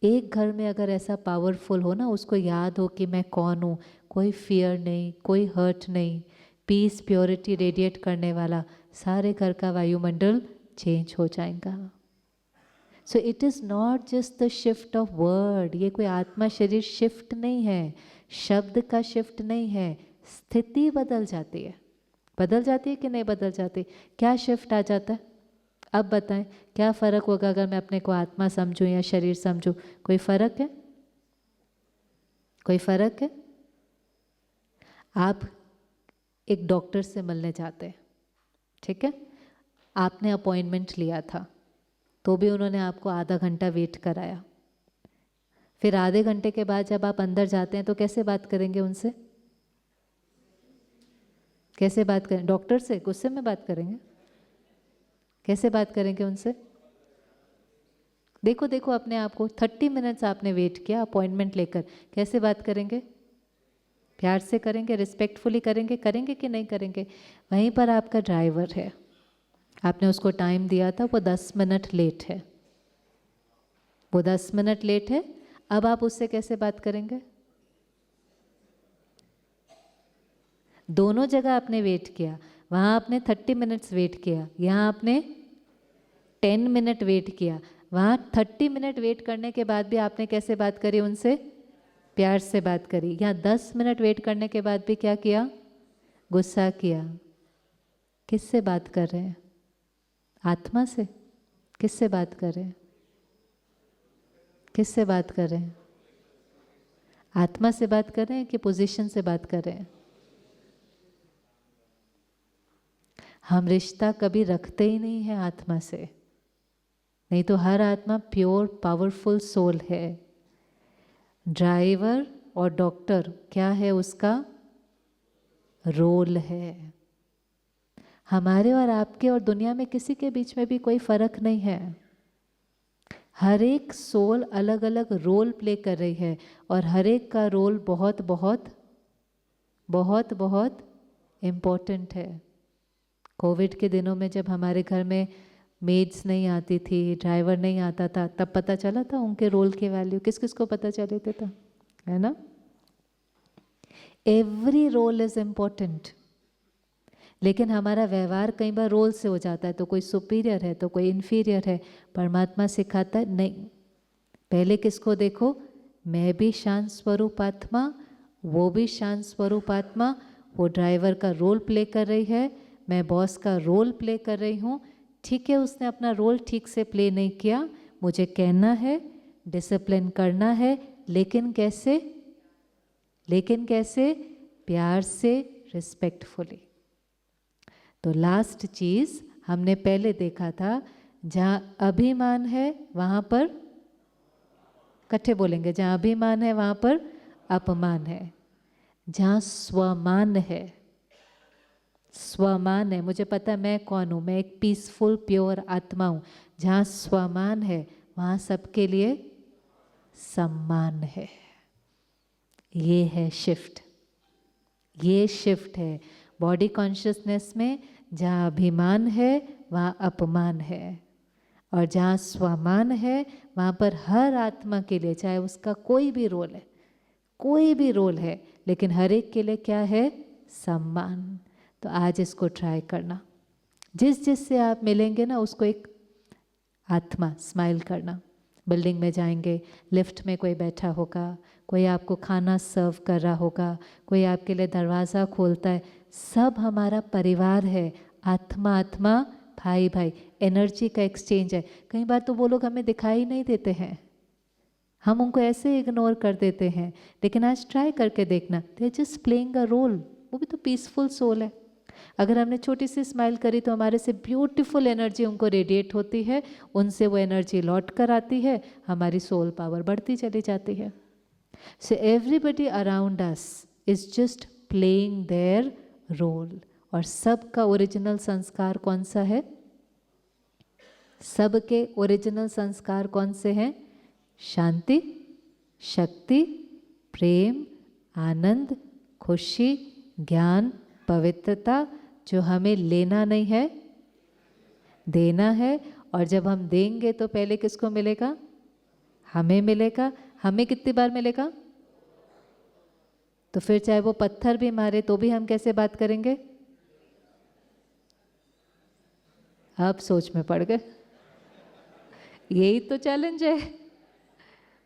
एक घर में अगर ऐसा पावरफुल हो ना, उसको याद हो कि मैं कौन हूँ, कोई फियर नहीं, कोई हर्ट नहीं, पीस प्योरिटी रेडिएट करने वाला, सारे घर का वायुमंडल चेंज हो जाएगा। So it is not just the shift of word. ये कोई आत्मा शरीर शिफ्ट नहीं है, शब्द का शिफ्ट नहीं है, स्थिति बदल जाती है। बदल जाती है कि नहीं बदल जाती? क्या शिफ्ट आ जाता है? अब बताएं, क्या फ़र्क होगा अगर मैं अपने को आत्मा समझूं या शरीर समझूं? कोई फ़र्क है? कोई फ़र्क है? आप एक डॉक्टर से मिलने जाते हैं, ठीक है, आपने अपॉइंटमेंट लिया था, तो भी उन्होंने आपको आधा घंटा वेट कराया। फिर आधे घंटे के बाद जब आप अंदर जाते हैं तो कैसे बात करेंगे उनसे? कैसे बात करें? डॉक्टर से गुस्से में बात करेंगे? कैसे बात करेंगे उनसे? देखो देखो अपने आप को, 30 मिनट्स आपने वेट किया अपॉइंटमेंट लेकर, कैसे बात करेंगे? प्यार से करेंगे, रिस्पेक्टफुली करेंगे, करेंगे कि नहीं करेंगे? वहीं पर आपका ड्राइवर है, आपने उसको टाइम दिया था, वो 10 मिनट लेट है, वो 10 मिनट लेट है। अब आप उससे कैसे बात करेंगे? दोनों जगह आपने वेट किया, वहाँ आपने 30 मिनट्स वेट किया, यहाँ आपने 10 मिनट वेट किया। वहाँ 30 मिनट वेट करने के बाद भी आपने कैसे बात करी उनसे? प्यार से बात करी। यहाँ 10 मिनट वेट करने के बाद भी क्या किया? गुस्सा किया। किससे बात कर रहे हैं? आत्मा से? किससे बात कर रहे हैं? किससे बात कर रहे हैं? आत्मा से बात कर रहे हैं कि पोजीशन से बात कर रहे हैं? हम रिश्ता कभी रखते ही नहीं है आत्मा से, नहीं तो हर आत्मा प्योर पावरफुल सोल है। ड्राइवर और डॉक्टर क्या है? उसका रोल है। हमारे और आपके और दुनिया में किसी के बीच में भी कोई फर्क नहीं है। हर एक सोल अलग अलग रोल प्ले कर रही है और हर एक का रोल बहुत बहुत बहुत बहुत इम्पोर्टेंट है। कोविड के दिनों में जब हमारे घर में मेड्स नहीं आती थी, ड्राइवर नहीं आता था, तब पता चला था उनके रोल की वैल्यू। किस किस को पता चले थे? तो है ना, एवरी रोल इज इम्पोर्टेंट। लेकिन हमारा व्यवहार कई बार रोल से हो जाता है, तो कोई सुपीरियर है तो कोई इन्फीरियर है। परमात्मा सिखाता है नहीं, पहले किसको देखो? मैं भी शांत स्वरूप आत्मा, वो भी शांत स्वरूप आत्मा। वो ड्राइवर का रोल प्ले कर रही है, मैं बॉस का रोल प्ले कर रही हूँ। ठीक है, उसने अपना रोल ठीक से प्ले नहीं किया, मुझे कहना है, डिसिप्लिन करना है, लेकिन कैसे? लेकिन कैसे? प्यार से, रिस्पेक्टफुली। तो लास्ट चीज़ हमने पहले देखा था, जहाँ अभिमान है वहाँ पर इकट्ठे बोलेंगे, जहाँ अभिमान है वहाँ पर अपमान है। जहाँ स्वमान है, स्वमान है, मुझे पता है मैं कौन हूँ, मैं एक पीसफुल प्योर आत्मा हूँ, जहाँ स्वमान है वहाँ सबके लिए सम्मान है। ये है शिफ्ट, ये शिफ्ट है बॉडी कॉन्शियसनेस में। जहाँ अभिमान है वहाँ अपमान है, और जहाँ स्वमान है वहाँ पर हर आत्मा के लिए, चाहे उसका कोई भी रोल है, कोई भी रोल है, लेकिन हर एक के लिए क्या है? सम्मान। तो आज इसको ट्राई करना, जिससे आप मिलेंगे ना उसको एक आत्मा स्माइल करना। बिल्डिंग में जाएंगे, लिफ्ट में कोई बैठा होगा, कोई आपको खाना सर्व कर रहा होगा, कोई आपके लिए दरवाज़ा खोलता है, सब हमारा परिवार है। आत्मा आत्मा, भाई भाई, एनर्जी का एक्सचेंज है। कई बार तो वो लोग हमें दिखाई नहीं देते हैं, हम उनको ऐसे इग्नोर कर देते हैं, लेकिन आज ट्राई करके देखना, they just playing a role. वो भी तो पीसफुल सोल है। अगर हमने छोटी सी स्माइल करी तो हमारे से ब्यूटीफुल एनर्जी उनको रेडिएट होती है, उनसे वो एनर्जी लौट कर आती है, हमारी सोल पावर बढ़ती चली जाती है। So everybody around us is just playing their role. और सबका ओरिजिनल संस्कार कौन सा है? सबके ओरिजिनल संस्कार कौन से हैं? शांति, शक्ति, प्रेम, आनंद, खुशी, ज्ञान, पवित्रता, जो हमें लेना नहीं है, देना है। और जब हम देंगे तो पहले किसको मिलेगा? हमें मिलेगा। हमें कितनी बार मिलेगा? तो फिर चाहे वो पत्थर भी मारे तो भी हम कैसे बात करेंगे? आप सोच में पड़ गए। यही तो चैलेंज है।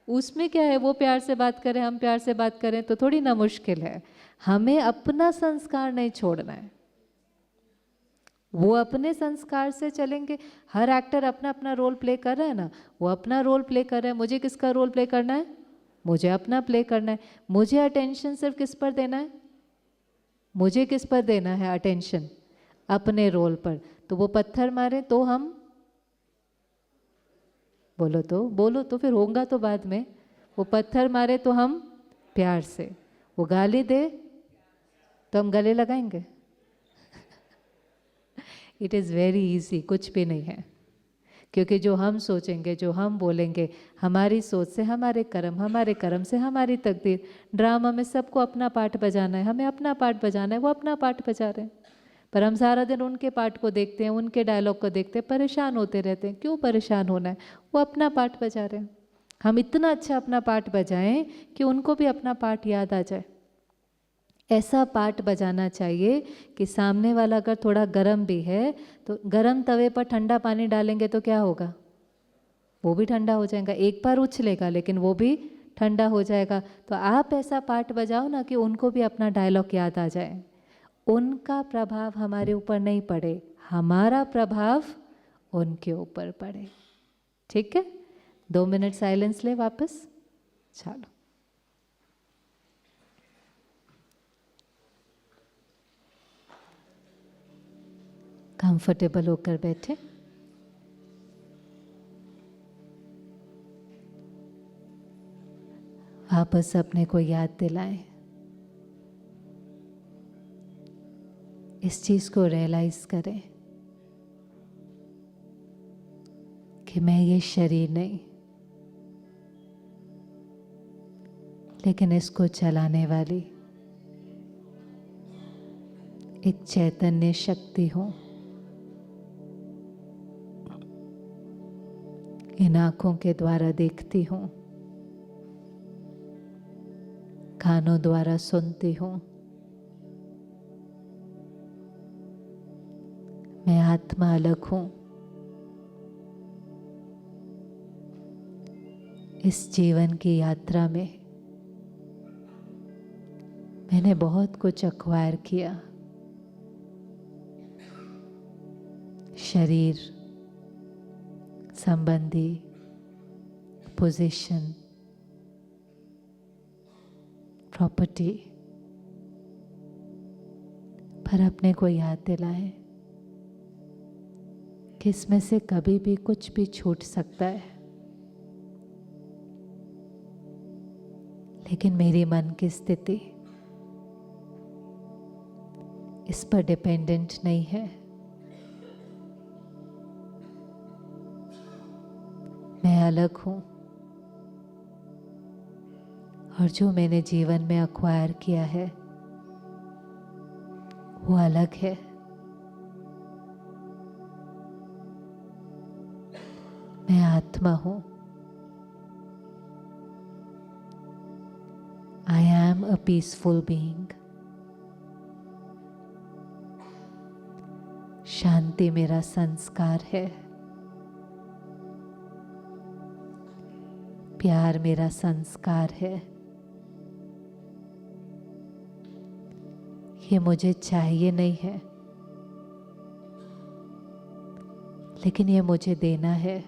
उसमें क्या है, वो प्यार से बात करें, हम प्यार से बात करें तो थोड़ी ना मुश्किल है। हमें अपना संस्कार नहीं छोड़ना है, वो अपने संस्कार से चलेंगे। हर एक्टर अपना अपना रोल प्ले कर रहा है ना, वो अपना रोल प्ले कर रहा है। मुझे किसका रोल प्ले करना है? मुझे अपना प्ले करना है। मुझे अटेंशन सिर्फ किस पर देना है? मुझे किस पर देना है अटेंशन? अपने रोल पर। तो वो पत्थर मारे तो हम बोलो तो फिर होगा तो बाद में। वो पत्थर मारे तो हम प्यार से, वो गाली दे तो हम गले लगाएंगे। इट इज़ वेरी इजी, कुछ भी नहीं है। क्योंकि जो हम सोचेंगे, जो हम बोलेंगे, हमारी सोच से हमारे कर्म से हमारी तकदीर। ड्रामा में सबको अपना पार्ट बजाना है, हमें अपना पार्ट बजाना है, वो अपना पार्ट बजा रहे हैं। पर हम सारा दिन उनके पार्ट को देखते हैं, उनके डायलॉग को देखते हैं, परेशान होते रहते हैं। क्यों परेशान होना है? वो अपना पार्ट बजा रहे हैं। हम इतना अच्छा अपना पार्ट बजाएं कि उनको भी अपना पार्ट याद आ जाए। ऐसा पार्ट बजाना चाहिए कि सामने वाला अगर थोड़ा गर्म भी है तो गर्म तवे पर ठंडा पानी डालेंगे तो क्या होगा? वो भी ठंडा हो जाएगा। एक बार उछलेगा लेकिन वो भी ठंडा हो जाएगा। तो आप ऐसा पार्ट बजाओ ना कि उनको भी अपना डायलॉग याद आ जाए। उनका प्रभाव हमारे ऊपर नहीं पड़े, हमारा प्रभाव उनके ऊपर पड़े। ठीक है? 2 मिनट साइलेंस ले वापस। चलो, कंफर्टेबल होकर बैठे। वापस अपने को याद दिलाएं, इस चीज को रियलाइज करें कि मैं ये शरीर नहीं, लेकिन इसको चलाने वाली एक चैतन्य शक्ति हूं। इन आंखों के द्वारा देखती हूं, कानों द्वारा सुनती हूं। मैं आत्मा अलग हूं। इस जीवन की यात्रा में मैंने बहुत कुछ एक्वायर किया। शरीर संबंधी, पोजीशन, प्रॉपर्टी। पर अपने को याद दिलाएं कि इसमें से कभी भी कुछ भी छूट सकता है। लेकिन मेरी मन की स्थिति इस पर डिपेंडेंट नहीं है। मैं अलग हूं और जो मैंने जीवन में अक्वायर किया है वो अलग है। मैं आत्मा हूं। I am a peaceful being. शांति मेरा संस्कार है। प्यार मेरा संस्कार है। ये मुझे चाहिए नहीं है, लेकिन ये मुझे देना है।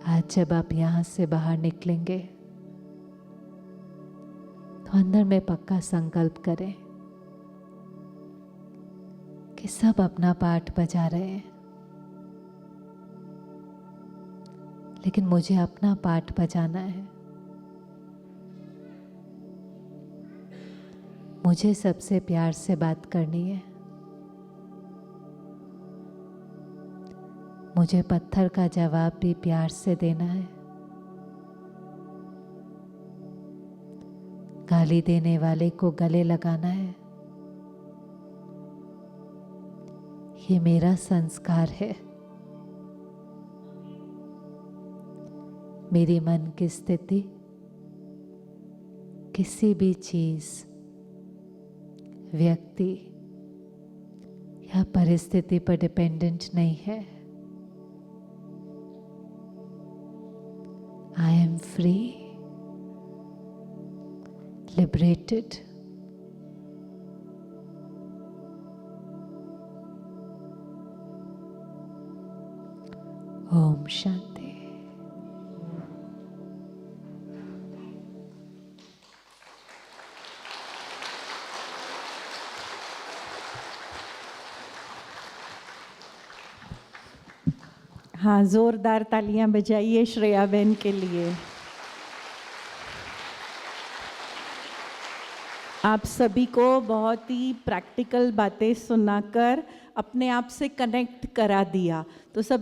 आज जब आप यहां से बाहर निकलेंगे तो अंदर में पक्का संकल्प करें कि सब अपना पार्ट बजा रहे हैं, लेकिन मुझे अपना पार्ट बजाना है। मुझे सबसे प्यार से बात करनी है। मुझे पत्थर का जवाब भी प्यार से देना है। गाली देने वाले को गले लगाना है। ये मेरा संस्कार है। मेरी मन की स्थिति किसी भी चीज, व्यक्ति या परिस्थिति पर डिपेंडेंट नहीं है। I am free, liberated. Om Shanti. हाँ, जोरदार तालियां बजाइए श्रेया बहन के लिए। आप सभी को बहुत ही प्रैक्टिकल बातें सुनाकर अपने आप से कनेक्ट करा दिया, तो सभी